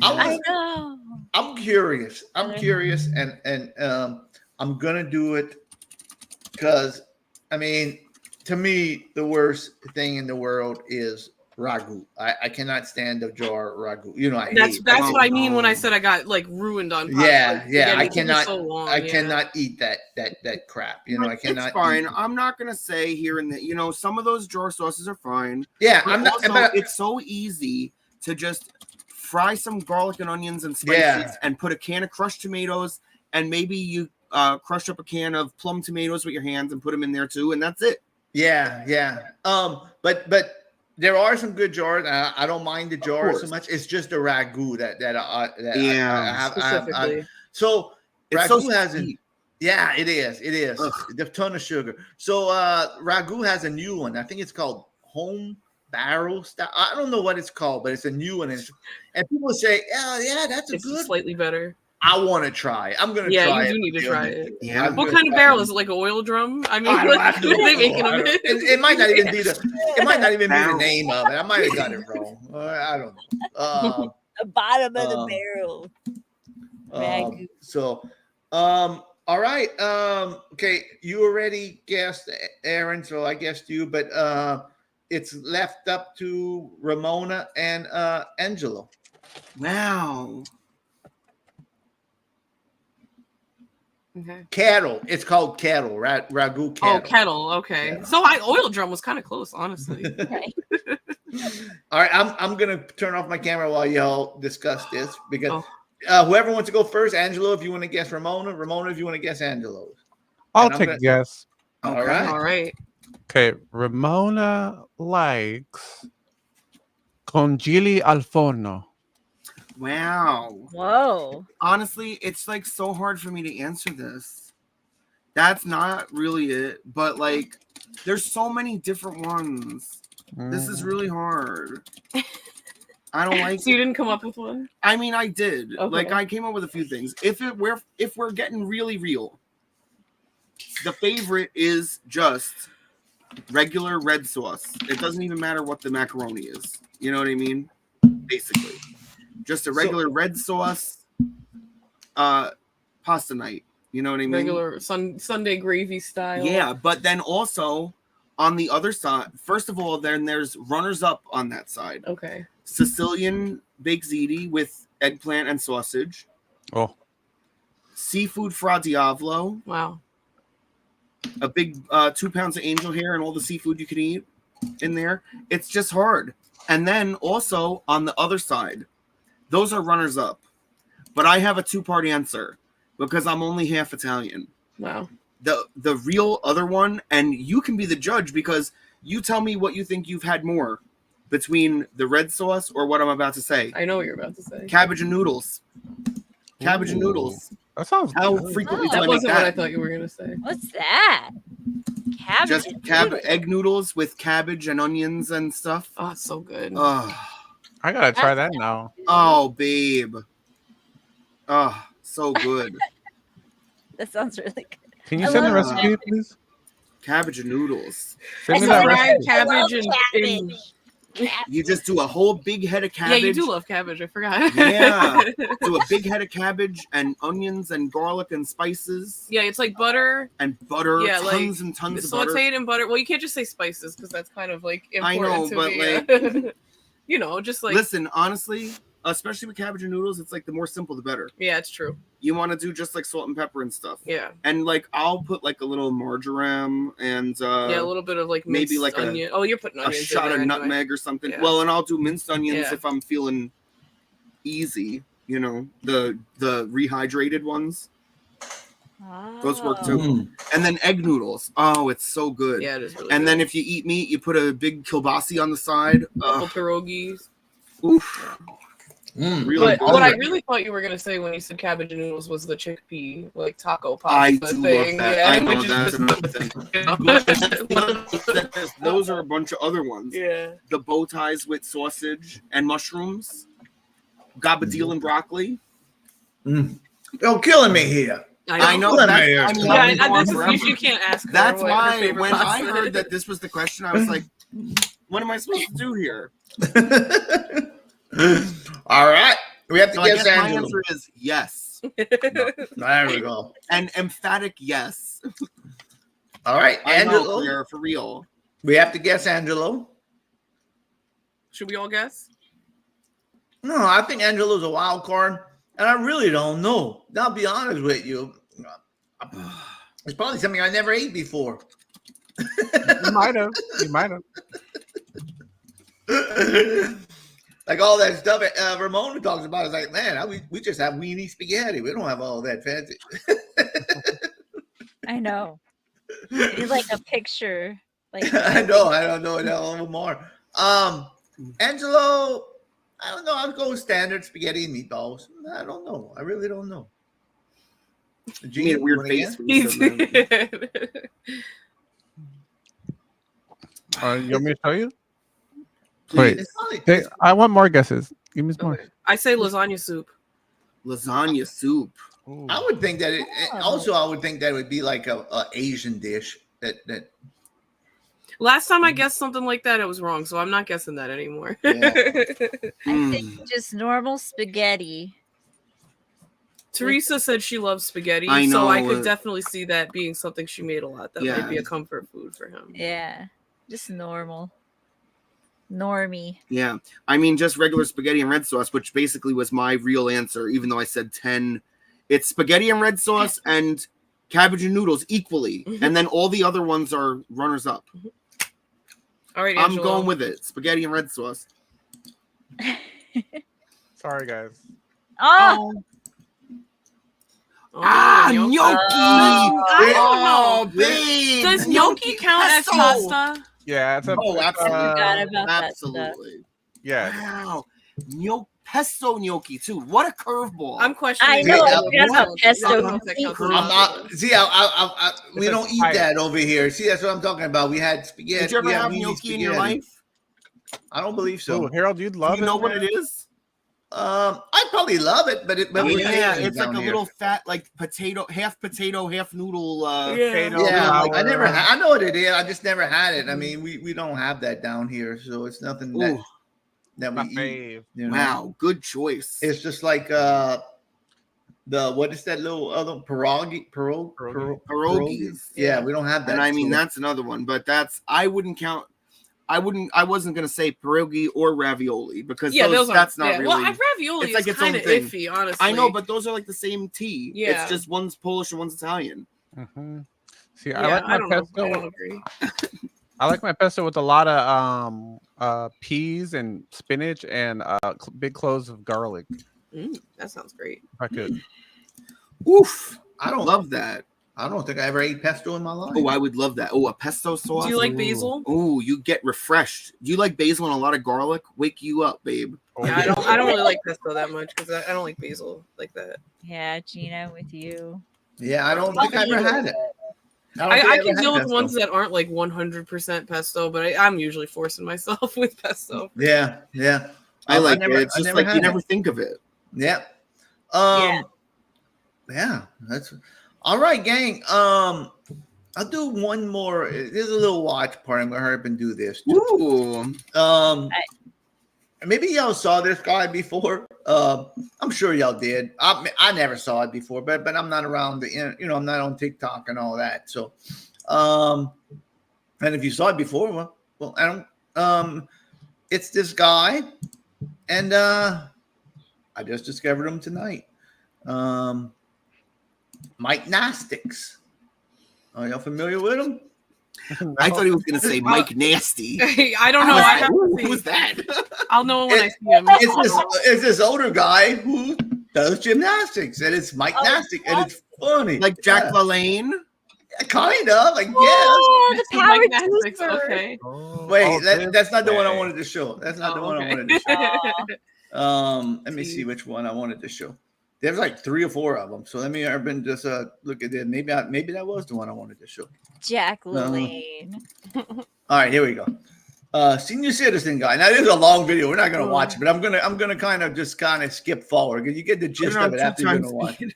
I know. I'm curious. And I'm gonna do it because I mean, to me, the worst thing in the world is ragu. I cannot stand a jar of ragu. That's what I mean when I said I got like ruined on pasta. Yeah. I It took me cannot. so long, I cannot eat that crap. I cannot. It's fine. eat it. I'm not gonna say here and there. Some of those jar sauces are fine. Yeah, but I'm not. Also, but, it's so easy to just fry some garlic and onions and spices, and put a can of crushed tomatoes, and maybe you crush up a can of plum tomatoes with your hands and put them in there too, and that's it. Yeah. But there are some good jars. I don't mind the jars so much. It's just the ragu that I have. Specifically. So It's ragu so has sweet. Yeah, it is. A ton of sugar. So ragu has a new one. I think it's called home barrel style. I don't know what it's called, but it's a new one. And people say, yeah, that's a good. Slightly better. I want to try it. I'm gonna try it. Yeah, you do need to try it. Yeah. What kind of barrel is it? Like an oil drum? I mean, what are they making them in? It might not even be the name of it. I might have got it wrong. I don't know. The bottom of the barrel. All right. Okay, you already guessed Aaron, so I guessed you, but it's left up to Ramona and Angelo. Wow. Okay. Kettle. It's called kettle. Ragu kettle. Oh, kettle. Okay. Yeah. So oil drum was kind of close, honestly. Right. All right. I'm gonna turn off my camera while y'all discuss this because whoever wants to go first, Angelo, if you want to guess Ramona if you want to guess Angelo. I'll take a guess. All right. All right. Okay. Ramona likes congili al forno. Wow. Whoa. Honestly, it's like so hard for me to answer this. That's not really it, but like there's so many different ones. This is really hard. I don't like So you didn't come up with one? I mean, I did. Okay. Like I came up with a few things. If we're getting really real, the favorite is just regular red sauce. It doesn't even matter what the macaroni is. You know what I mean? Basically. Just a regular red sauce pasta night. You know what I mean? Regular Sunday gravy style. Yeah, but then also on the other side, first of all, then there's runners up on that side. Okay. Sicilian baked ziti with eggplant and sausage. Oh. Seafood fra diavolo. Wow. A big 2 pounds of angel hair and all the seafood you can eat in there. It's just hard. And then also on the other side, those are runners up. But I have a two-part answer because I'm only half Italian. Wow. The real other one, and you can be the judge because you tell me what you think you've had more between the red sauce or what I'm about to say. I know what you're about to say. Cabbage and noodles. Cabbage and noodles. That sounds How good. frequently do That I make wasn't what I that? thought you were gonna say. What's that? Cabbage. Just and egg noodles with cabbage and onions and stuff. Oh, it's so good. Oh, I gotta try that now. oh, babe. Oh, so good. That sounds really good. Can you I send the love recipe, please? Cabbage and noodles. Send me I that love recipe. Cabbage cabbage. and You just do a whole big head of yeah, cabbage. you do love cabbage. I forgot. Yeah. Do a big head of cabbage and onions and garlic and spices Yeah, it's like butter. and butter. Yeah, tons like and tons of sauteed butter. in butter. Well, you can't just say spices because that's kind of like I important know, to but, me. You know, just like Listen, honestly, especially with cabbage and noodles, it's like the more simple the better. yeah, it's true. You want to do just like salt and pepper and stuff. Yeah, And like I'll put like a little marjoram and yeah, a little bit of like maybe minced like onion. Oh, you're putting a onions shot in of there anyway. nutmeg or something. Yeah. Well, and I'll do minced onions Yeah. if I'm feeling easy, you know, the rehydrated ones. Those work too. Mm. And then egg noodles. Oh, it's so good. Yeah, it is really. And good. then if you eat meat, you put a big kielbasi on the side. couple pierogies. Oof. Really But good. what I really thought you were gonna say when you said cabbage and noodles was the chickpea like taco I pasta do thing. love that. Yeah, I know which is that's just- another thing. Those are a bunch of other ones. Yeah. The bow ties with sausage and mushrooms, gabardine and broccoli. You're killing me here. I know. Killing That's, me here. I mean, Yeah, I've been and going this is, forever. you can't ask. Her That's what her why favorite when I pasta heard is. that this was the question, I was like, "What am I supposed to do here?" All right. We have to So I guess guess my Angelo. answer is yes, There we go. an emphatic yes. All right, I know, Angelo. Claire, for real. We have to guess Angelo. Should we all guess? No, I think Angelo's a wild card, and I really don't know. I'll be honest with you. It's probably something I never ate before. You might have. You might have. Like all that stuff Ramona talks about is like, man, we just have weenie spaghetti. We don't have all that fancy. I know. It's like a picture. Like I don't know it a little more. Angelo, I don't know. I'll go with standard spaghetti and meatballs. I don't know. I really don't know. You made a weird wanna face. guess? when you said that. You want me to tell you? Please. Wait. Hey, I want more guesses. Give me some more. I say lasagna soup. Lasagna soup. I would think that it. Also, I would think that it would be like a Asian dish. That Last time I guessed something like that, it was wrong, so I'm not guessing that anymore. I think just normal spaghetti. Teresa said she loves spaghetti, I so I know, could definitely see that being something she made a lot. That might be a Yeah. comfort food for him. Yeah. Just normal. Normie. Yeah, I mean just regular spaghetti and red sauce, which basically was my real answer, even though I said 10. It's spaghetti and red sauce and cabbage and noodles equally, and then all the other ones are runners up. All right, I'm Angelo. going with it. Spaghetti and red sauce. Sorry, guys. Oh, Gnocchi! I don't know. Oh, babe! Does gnocchi count as pesto! pasta? Yeah, it's a. Oh, absolutely. forgot about that stuff. Absolutely. Yeah. Wow. Pesto gnocchi too. What a curveball! I'm questioning. I know. Yeah, I forgot about I pesto. don't know if that counts as I'm not. See, we don't eat fire. that over here. See, that's what I'm talking about. We had spaghetti. Did you ever we had have weenie gnocchi in your spaghetti. life? I don't believe so. Ooh, Harold, you'd Do love you know it. what man. it is? I probably love it, but we're Yeah, Canadians it's like down a here. little fat, like potato, half noodle. Potato, Yeah, flour. I never. I know what it is. I just never had it. I mean, we don't have that down here, so it's nothing that Ooh, we My eat. fave. You know? wow, good choice. It's just like what is that little other pierogies? Pierogies. Yeah, we don't have that. And I mean, so- that's another one, but I wasn't gonna say pierogi or ravioli because that's not really. Well, ravioli it's like is its own kind of thing. iffy, honestly. I know, but those are like the same tea. Yeah. It's just one's Polish and one's Italian. Mm-hmm. See, yeah, I like my don't know. pesto. I don't agree. I like my pesto with a lot of peas and spinach and big cloves of garlic. That sounds great. If I could. Oof! I don't love that. I don't think I ever ate pesto in my life. Oh, I would love that. Oh, a pesto sauce. Do you like basil? Oh, you get refreshed. Do you like basil and a lot of garlic? Wake you up, babe. Yeah, I don't really like pesto that much because I don't like basil like that. Yeah, Gina, with you. Yeah, I don't think I ever had it. I can deal with ones that aren't like 100% pesto, but I'm usually forcing myself with pesto. Yeah. I like never- it. It's I just never like had you it. never think of it. Yeah. Yeah, that's all right, gang. I'll do one more. There's a little watch part. I'm gonna hurry up and do this. Ooh. Maybe y'all saw this guy before. I'm sure y'all did. I never saw it before, but I'm not around the, I'm not on TikTok and all that. So, and if you saw it before, well, I don't. It's this guy, and I just discovered him tonight. Mike Nastics. Are y'all familiar with him? I thought he was going to say Mike Nasty. I don't know. I have to see. Who's that? I'll know when I see him. It's this older guy who does gymnastics, and it's Mike Nastic, and it's funny. Like Jack LaLanne? Kind of, like, Oh, the power Mike Nastics, juicer. okay. Wait, that's not the one I wanted to show. That's not the one I wanted to show. Let me see which one I wanted to show. There's like 3 or 4 of them. So let me just look at it. Maybe that was the one I wanted to show. Jack LaLanne. All right, here we go. Senior citizen guy. Now this is a long video. We're not gonna watch it, but I'm gonna kind of skip forward because you get the gist of it after you're gonna watch it.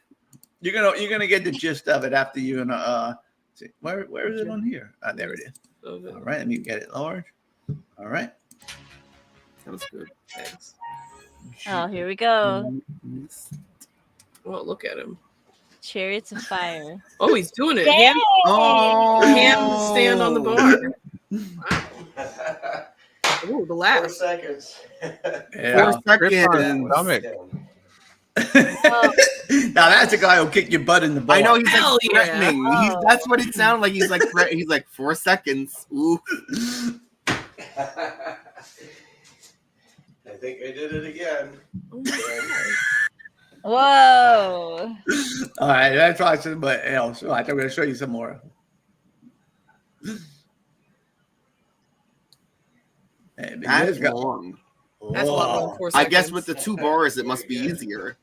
You're gonna get the gist of it after you're gonna see. Where is it on here? There it is. All right, let me get it large. All right. That was good. Thanks. Oh, here we go. Well, look at him. Chariots of Fire. Oh, he's doing it. Yay! Hand stand on the bar. Wow. Ooh, the last 4 seconds. Yeah. 4 seconds. Now that's a guy who'll kick your butt in the bar. I know he's Hell like yeah. threatening. Oh. That's what it sounded like. He's like 4 seconds. Ooh. I think I did it again. Whoa. All right, that's probably somebody else. All right, I'm going to show you some more. That's long. That's a lot more than 4 I seconds. guess with the 2 bars, it must be easier.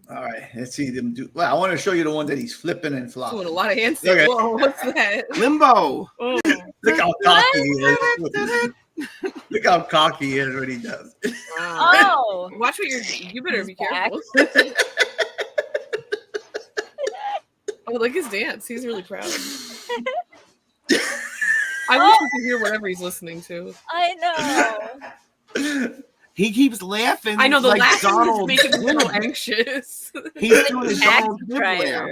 All right, let's see them do. Well, I want to show you the one that he's flipping and flopping. Doing a lot of hand Look at- stands. Whoa, what's that? Limbo. Oh. Look how cocky he is. Look how cocky he is when he does. Wow. Oh. Watch what you better be back. careful. Oh, look his dance. He's really proud. I wish we could hear whatever he's listening to. I know. He keeps laughing. I know the like laugh is Donald making me a little Trump. anxious. He's doing a Taxi Donald Trump driver. laugh.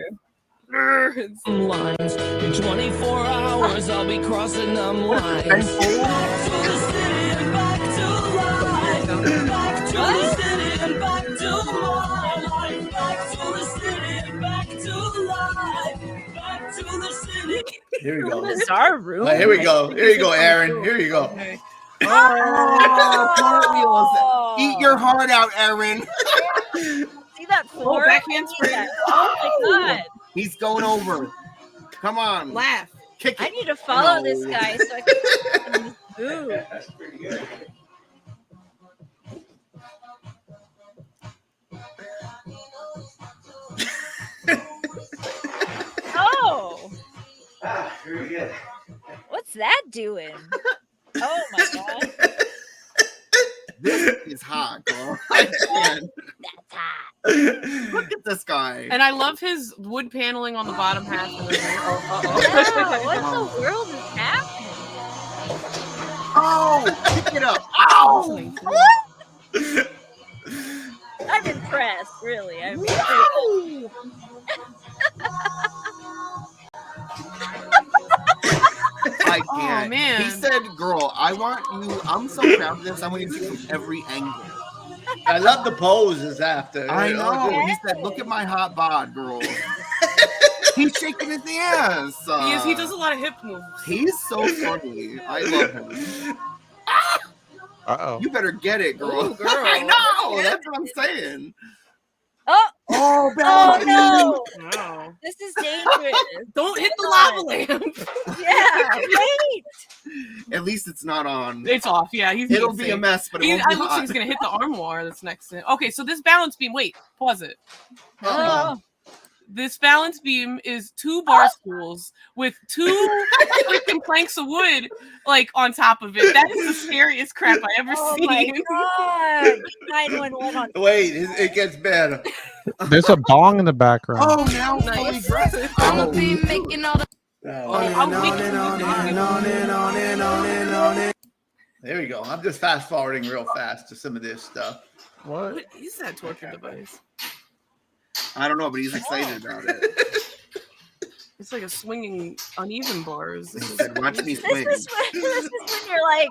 Nerds. Lines. In 24 hours, I'll be crossing them lines. Back to the city and back to life. Back to the city and back to my life. Back to the city and back to life. Back to the city. Here we go. Bizarre room. All right, here we go. Here you go, Aaron. Here you go. Okay. Oh, cartwheels. Eat your heart out, Aaron. See that floor? Oh, backhand spring. Oh my god. He's going over. Come on. Laugh. Kick I it. need to follow No. this guy so I can move. That's pretty good. again. What's that doing? Oh my god. This is hot, girl. I can't. That's hot. Look at this guy. And I love his wood paneling on the bottom half of the Yeah, what the world is happening? Oh, pick it up. Ow! I'm impressed, really. I'm I can't. Oh, man. He said, girl, I want you. I'm so proud of this. I want you to see from every angle. I love the poses after. I know. He said, look at my hot bod, girl. He's shaking his ass. He does a lot of hip moves. He's so funny. I love him. Uh-oh. You better get it, girl. Ooh, girl. I know. That's what I'm saying. Oh! Oh, Oh no! Wow. This is dangerous. Don't hit the lava lamp. Yeah, wait. At least it's not on. It's off. Yeah, It'll be a mess, but it won't be looks like hot. he's gonna hit the armoire that's next to him. Okay, so this balance beam. Wait, pause it. Oh. This balance beam is 2 bar stools with 2 freaking planks of wood like on top of it. That is the scariest crap I ever Oh seen. my god! 911 on. Wait, it gets better. There's a bong in the background. Oh, now fully dressed. I'ma be making all the. There we go. I'm just fast forwarding real fast to some of this stuff. What is that torture device? I don't know, but he's excited about it. It's like a swinging uneven bars. He said, watch me This swing. is when you're like,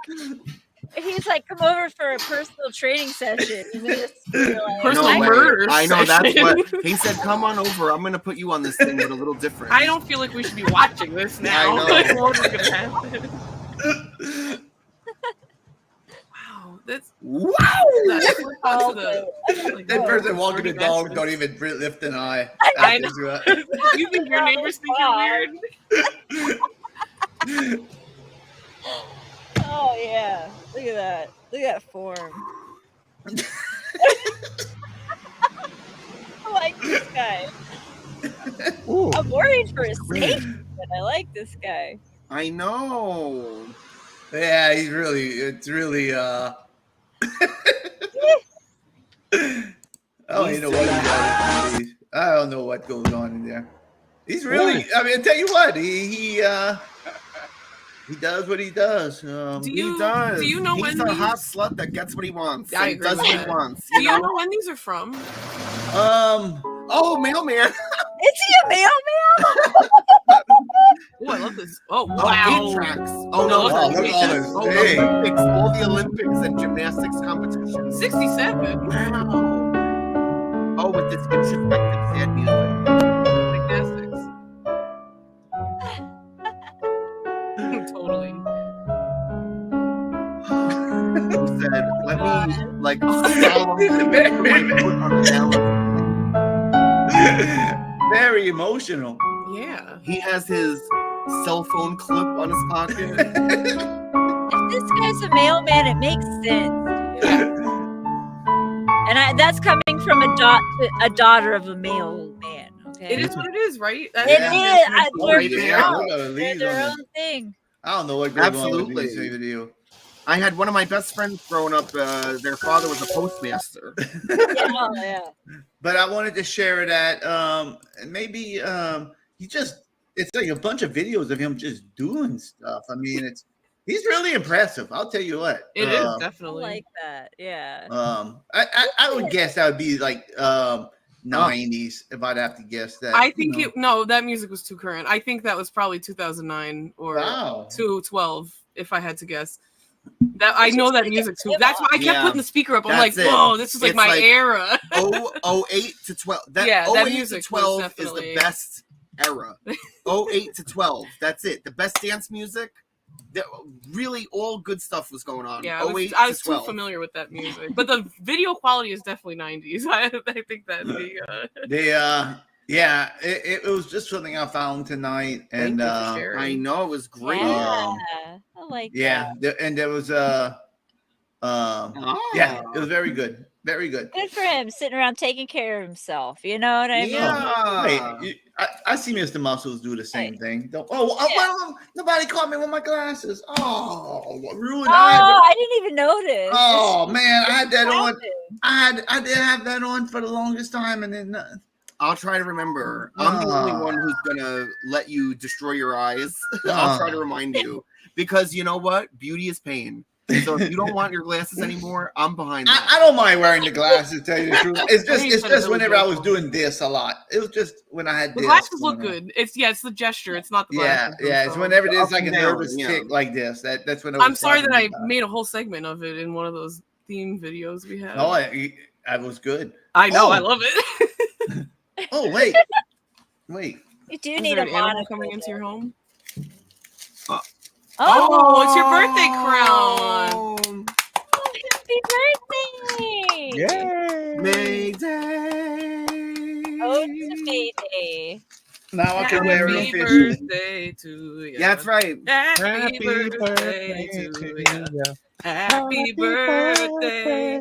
he's like, come over for a personal training session. And then you're like, Personal No way. murder I know, that's session. what he said. Come on over. I'm going to put you on this thing, but a little different. I don't feel like we should be watching this now. I know. Like, what is gonna happen? Wow, that's That person walking the dog don't even lift an eye. I know. You think your neighbors think you're weird? oh yeah, look at that. Look at that form. I like this guy. Ooh. I'm worried for his safety, but I like this guy. I know. Yeah, it's really Oh, you know what? I don't know what goes on in there. He's really. I mean, I tell you what, he does what he does. He does. Do you know He's when a these- hot slut that gets what he wants. I and agree does with what he that. wants. Do you know when these are from? Oh, mailman. Is he a mailman? Oh, I love this. Oh, Oh, wow. 8 tracks. Oh no! look Wow, at look at all this. this. Oh, Hey. Olympics, all the Olympics and gymnastics competitions. 67. Wow. Oh, with this introspective sad music. Gymnastics. Totally. He said, "Let me like solemnly put my foot on the balance." Very emotional. Yeah. He has his cell phone clip on his pocket. If this guy's a mailman, it makes sense. Dude. And that's coming from a daughter of a mailman. Okay, It is what it is, right? It is. They're Right there. proud. Look at the They're leaves their on own thing. I don't know what goes on Absolutely. with these video. I had one of my best friends growing up. Their father was a postmaster. Yeah. But I wanted to share that maybe it's like a bunch of videos of him just doing stuff. I mean, he's really impressive. I'll tell you what. It is I definitely. like that. Yeah. I would guess that would be like 90s if I'd have to guess that. I think that music was too current. I think that was probably 2009 or Wow. 2012, if I had to guess. That I know that music too. That's why I kept Yeah. putting the speaker up. I'm That's like, it. whoa, this is like It's my like- era. 08 to 12. That Yeah, that 08 music to 12 was is the definitely- best era. 08 to 12. That's it. The best dance music. Really, all good stuff was going on. Yeah, 08 I was to too 12. familiar with that music, but the video quality is definitely 90s. I think that It was just something I found tonight, and Thank you for sharing. I know it was great. Yeah. I like and there was yeah, it was very good. Very good. Good for him, sitting around taking care of himself. You know what I mean? Wait, I see Mr. Muscles do the same thing. Well, nobody caught me with my glasses. Oh, ruined. I didn't even notice. Oh man, I had that on. I did have that on for the longest time, and then I'll try to remember. I'm the only one who's gonna let you destroy your eyes. I'll try to remind you, because you know what? Beauty is pain. So if you don't want your glasses anymore, I'm behind that. I don't mind wearing the glasses. Tell you the truth, it's just whenever I was doing this a lot. It was just when I had The this. glasses look good. It's the gesture. It's not the Yeah, glasses. yeah. It's whenever there's like a down, nervous yeah. tick like this. That's when I'm sorry that I made a whole segment of it in one of those theme videos we had. No, I was good. I know. Oh. I love it. Oh wait. You do Is need there a an animal monitor. coming into your home? Oh, it's your birthday crown. Happy birthday! Yay! Mayday! Oh, it's a Mayday. Now I can wear it Happy officially. birthday to you. Yeah, that's right. Happy birthday to you. Happy birthday.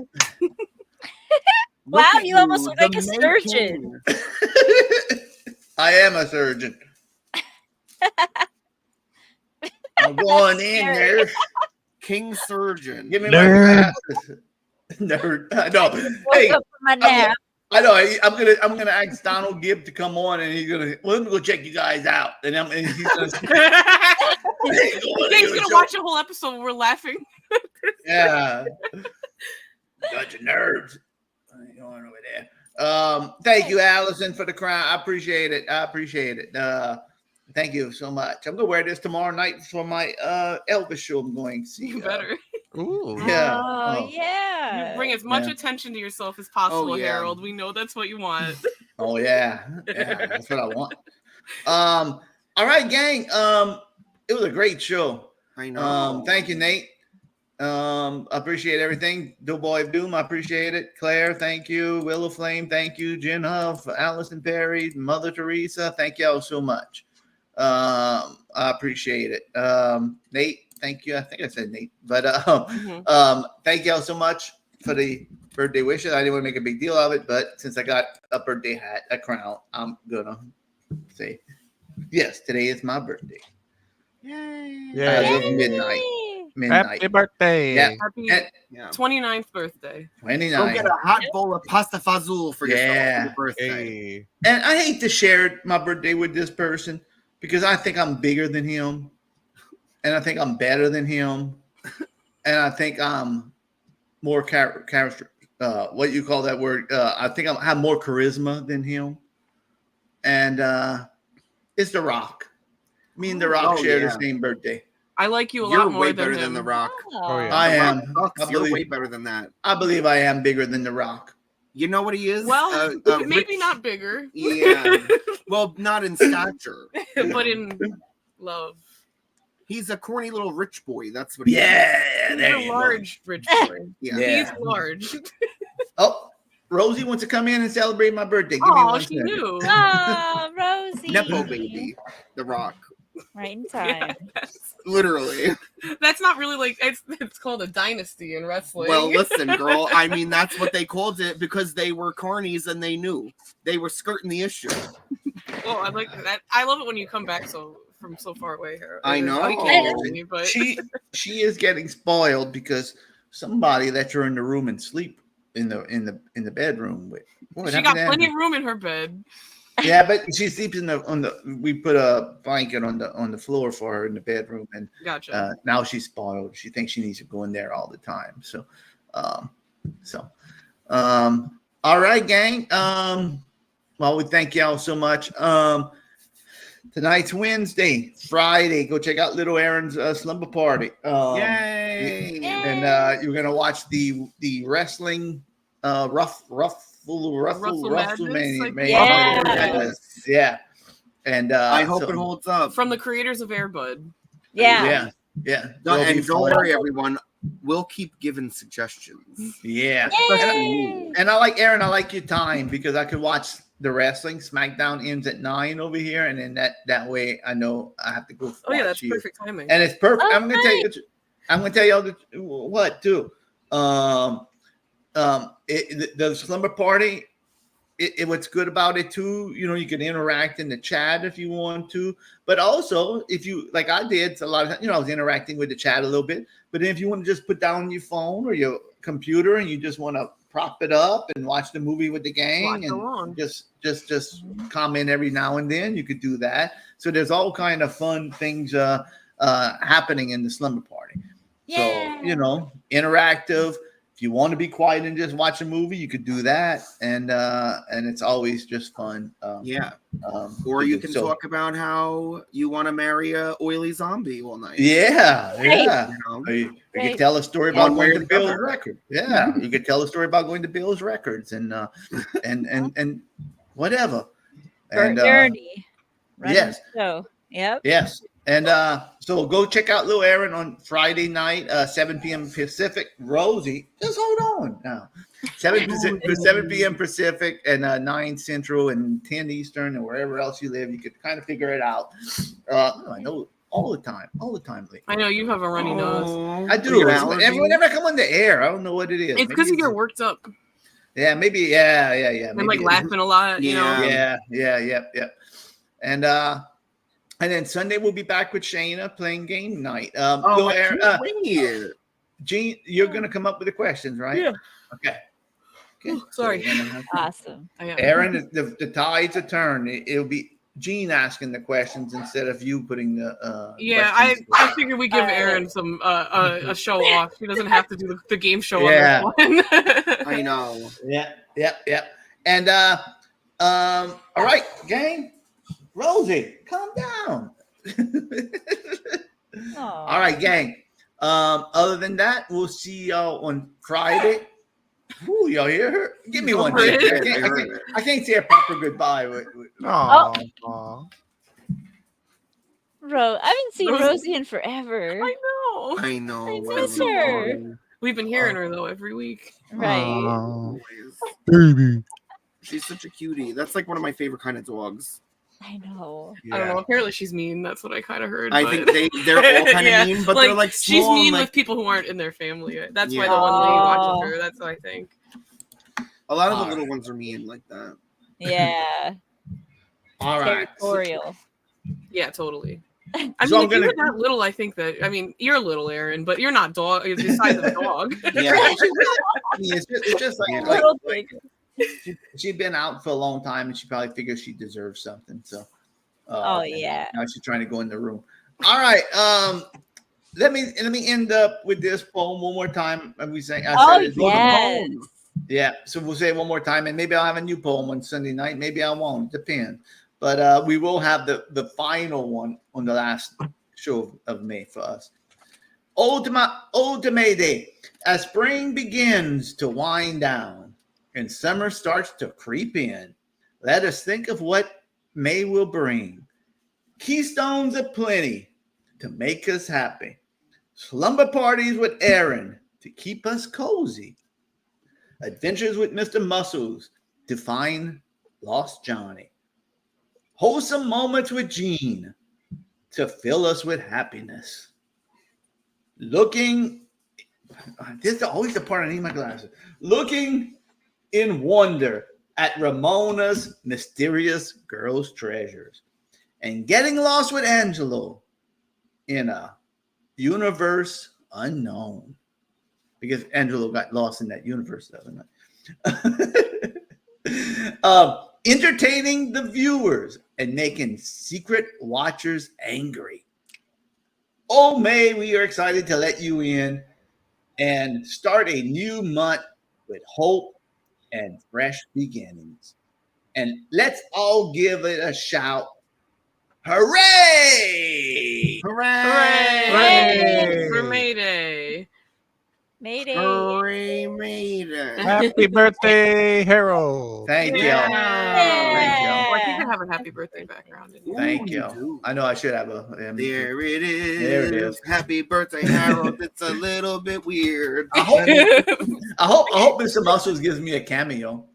Wow, at you almost you, look like the a surgeon. I am a surgeon. I'm going in there. King surgeon. Give me Nerd. my glasses. Nerd. I know. Woke Hey, up from my nap. I know. I'm gonna ask Donald Gibb to come on, and he's gonna. Well, let me go check you guys out, and he's gonna. Dave's gonna watch a whole episode where we're laughing. Yeah. Bunch of nerds. Going over there. Thank you, Allison, for the crown. I appreciate it. Thank you so much. I'm gonna wear this tomorrow night for my Elvis show. I'm going to see. You better. Ooh. Yeah. Oh, yeah. You bring as much attention to yourself as possible, Harold. We know that's what you want. Oh yeah. Yeah, that's what I want. All right, gang. It was a great show. I know. Thank you, Nate. I appreciate everything. Doughboy of Doom, I appreciate it. Claire, thank you. Willow Flame, thank you. Jen Huff, Allison Perry, Mother Teresa, thank y'all so much. I appreciate it. Nate, thank you. I think I said Nate, but thank y'all so much for the birthday wishes. I didn't want to make a big deal of it, but since I got a birthday hat, a crown, I'm gonna say yes. Today is my birthday. Yay! As of midnight. Happy birthday! Yeah. Happy And- 29th birthday. 29. Go get a hot bowl of pasta fazool for yourself Yeah. for your birthday. Hey. And I hate to share my birthday with this person because I think I'm bigger than him, and I think I'm better than him, and I think I'm more what you call that word? I think I have more charisma than him, and it's The Rock. Me and The Rock share the same birthday. I like you a You're lot more way than better him. than The Rock. Oh yeah. I The Rock am. sucks. I You're believe, way better than that. I believe I am bigger than The Rock. You know what he is? Well, maybe rich- not bigger. Yeah. Well, not in stature, but in love. He's a corny little rich boy. That's what he is. Yeah, He's there a you go. large rich boy. Yeah. Yeah. He's large. Oh, Rosie wants to come in and celebrate my birthday. Give me Oh, one she second. knew. Oh, Rosie. Nepo baby. The Rock. Right in time. Literally. That's not really like it's called a dynasty in wrestling. Well, listen, girl. I mean, that's what they called it because they were carnies and they knew they were skirting the issue. Oh, I like that. I love it when you come back from so far away here. I know. You can't hear me, but She is getting spoiled because somebody let her in the room and sleep in the bedroom with. What she happened got to plenty Andrew? of room in her bed. Yeah, but she sleeps on the. We put a blanket on the floor for her in the bedroom, and Gotcha. now she's spoiled. She thinks she needs to go in there all the time. So, all right, gang. Well, we thank y'all so much. Tonight's Wednesday, Friday. Go check out Little Aaron's slumber party. Yay! And you're gonna watch the wrestling Madness. Yeah. And I hope it holds up. From the creators of Air Bud. Yeah. And It'll be don't fun. worry, everyone. We'll keep giving suggestions. Yeah. Yay! And I like Aaron, I like your time because I could watch the wrestling. SmackDown ends at 9 over here, and then that way I know I have to go. Oh yeah, watch that's you. perfect timing. And it's perfect. Oh, I'm gonna tell you. I'm gonna tell y'all what too. the slumber party. What's good about it too, you can interact in the chat if you want to, but also if you like I did a lot of times, I was interacting with the chat a little bit. But then if you want to just put down your phone or your computer and you just want to prop it up and watch the movie with the gang and just comment every now and then, you could do that. So there's all kind of fun things happening in the slumber party. Yeah. So interactive. If you want to be quiet and just watch a movie, you could do that, and it's always just fun. Or you can talk about how you want to marry a oily zombie all night. Yeah. You You could tell a story about One way going or to the Bill's other. record. Yeah, you could tell a story about going to Bill's records and whatever. And Journey. yes. So, yep. Yes. And so go check out Lil Aaron on Friday night, 7 p.m. Pacific. Rosie, just hold on now. 7 p.m. Pacific and 9 Central and 10 Eastern and wherever else you live. You could kind of figure it out. I know all the time lately. I know you have a runny nose. I do. Whenever I come on the air, I don't know what it is. It's because you get worked up. Yeah, maybe. Yeah. And like laughing a lot. You know? Yeah. And then Sunday we'll be back with Shayna playing game night. Gene, you're gonna come up with the questions, right? Yeah. Okay. Sorry. Awesome. Aaron, the tides are turned. It'll be Gene asking the questions instead of you putting the. I figured we give Aaron some a show off. He doesn't have to do the game show on this one. I know. Yeah. And all right, gang. Rosie, calm down. All right, gang. Other than that, we'll see y'all on Friday. Ooh, y'all hear her? Give me one. I can't say a proper goodbye. I haven't seen Rosie in forever. I know. I miss her. We've been hearing her though every week. Right. Baby. She's such a cutie. That's like one of my favorite kind of dogs. I know. I don't know. Apparently she's mean. That's what I kind of heard. I think they're all kind of mean, but they're like she's small, mean like, with people who aren't in their family. That's why the one lady watches her. That's what I think. A lot of the little ones are mean like that. Yeah. All right. Territorial. Yeah, totally. I mean, So I'm if you were gonna- that little, I think that. I mean, you're little, Aaron, but you're not dog. You're the size of a dog. It's just like Little thing. she'd been out for a long time and she probably figures she deserves something. So yeah. now she's trying to go in the room. All right. Let me end up with this poem one more time. And we say yes. Yeah. So we'll say it one more time, and maybe I'll have a new poem on Sunday night. Maybe I won't. Depends. But we will have the final one on the last show of May for us. Ultimate Day. As spring begins to wind down and summer starts to creep in, let us think of what May will bring. Keystones aplenty to make us happy. Slumber parties with Aaron to keep us cozy. Adventures with Mr. Muscles to find lost Johnny. Wholesome moments with Gene to fill us with happiness. This is always the part I need my glasses. Looking in wonder at Ramona's mysterious girl's treasures. And getting lost with Angelo in a universe unknown. Because Angelo got lost in that universe the other night. Entertaining the viewers and making secret watchers angry. Oh, May, we are excited to let you in and start a new month with hope and fresh beginnings. And let's all give it a shout. Hooray! Hooray! For May Day. Mayday. Hooray, Mayday. Happy birthday, Harold. Thank you. Yeah. Thank you. Well, you can have a happy birthday background. Thank you. I know I should have a. There it is. There it is. Happy birthday, Harold. It's a little bit weird. I hope Mr. Muscles gives me a cameo.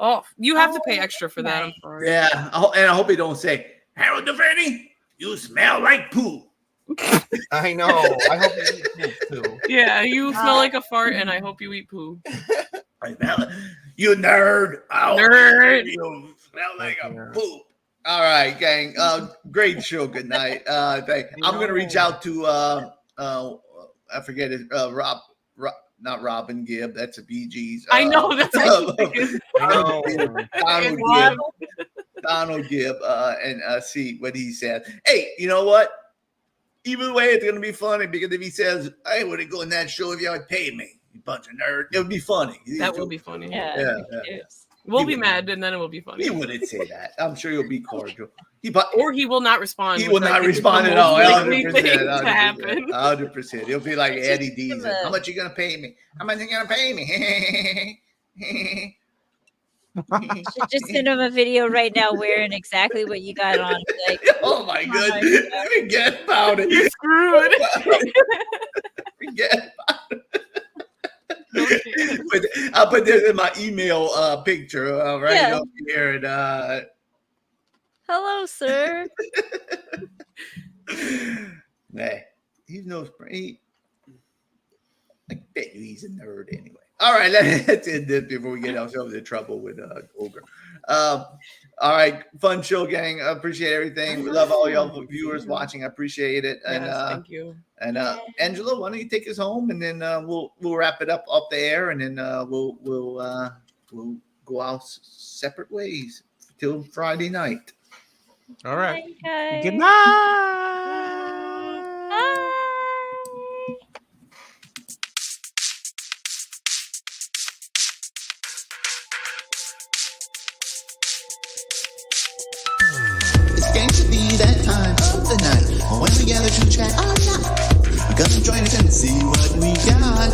Oh, you have to pay extra for that. I'm sorry. Yeah, and I hope he don't say, Harold DeVerney, you smell like poo. I know. I hope you eat poop too. Yeah, you smell like a fart, and I hope you eat poo. You nerd. Oh, Nerd. You smell like a poop. All right, gang. Great show. Good night. I'm gonna reach out to I forget it. Rob, not Robin Gibb. That's a Bee Gees. I know that's Donald Gibb, and see what he said. Hey, you know what? Either way, it's gonna be funny because if he says, "I wouldn't go in that show if you would pay me," you bunch of nerds, it would be funny. That will be funny. Yeah. We'll be mad, and then it will be funny. He wouldn't say that. I'm sure he'll be cordial. Or he will not respond. He will not respond at all. 100%. 100%. He'll be like Eddie Dees. How much you gonna pay me? How much you gonna pay me? Should just send him a video right now wearing exactly what you got on. Like, oh my goodness. Forget about it. You're screwed. Forget about it. But I'll put this in my email picture right up here. And, hello, sir. Nah, he's no spring. I bet you he's a nerd anyway. All right, let's end this before we get ourselves in trouble with Ogre. All right, fun show, gang. I appreciate everything. We love all y'all viewers watching. I apprate it. And thank you. And Angela, why don't you take us home, and then we'll wrap it up off the air, and then we'll go out separate ways till Friday night. All right. Bye, Good night. It's going to be that time of the night when we gather to chat all night. Come join us and see what we got.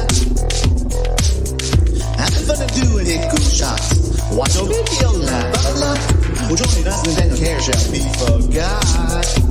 Having fun to do and hit cool shots. Watch no video live. Well, join us and then care shall be forgot.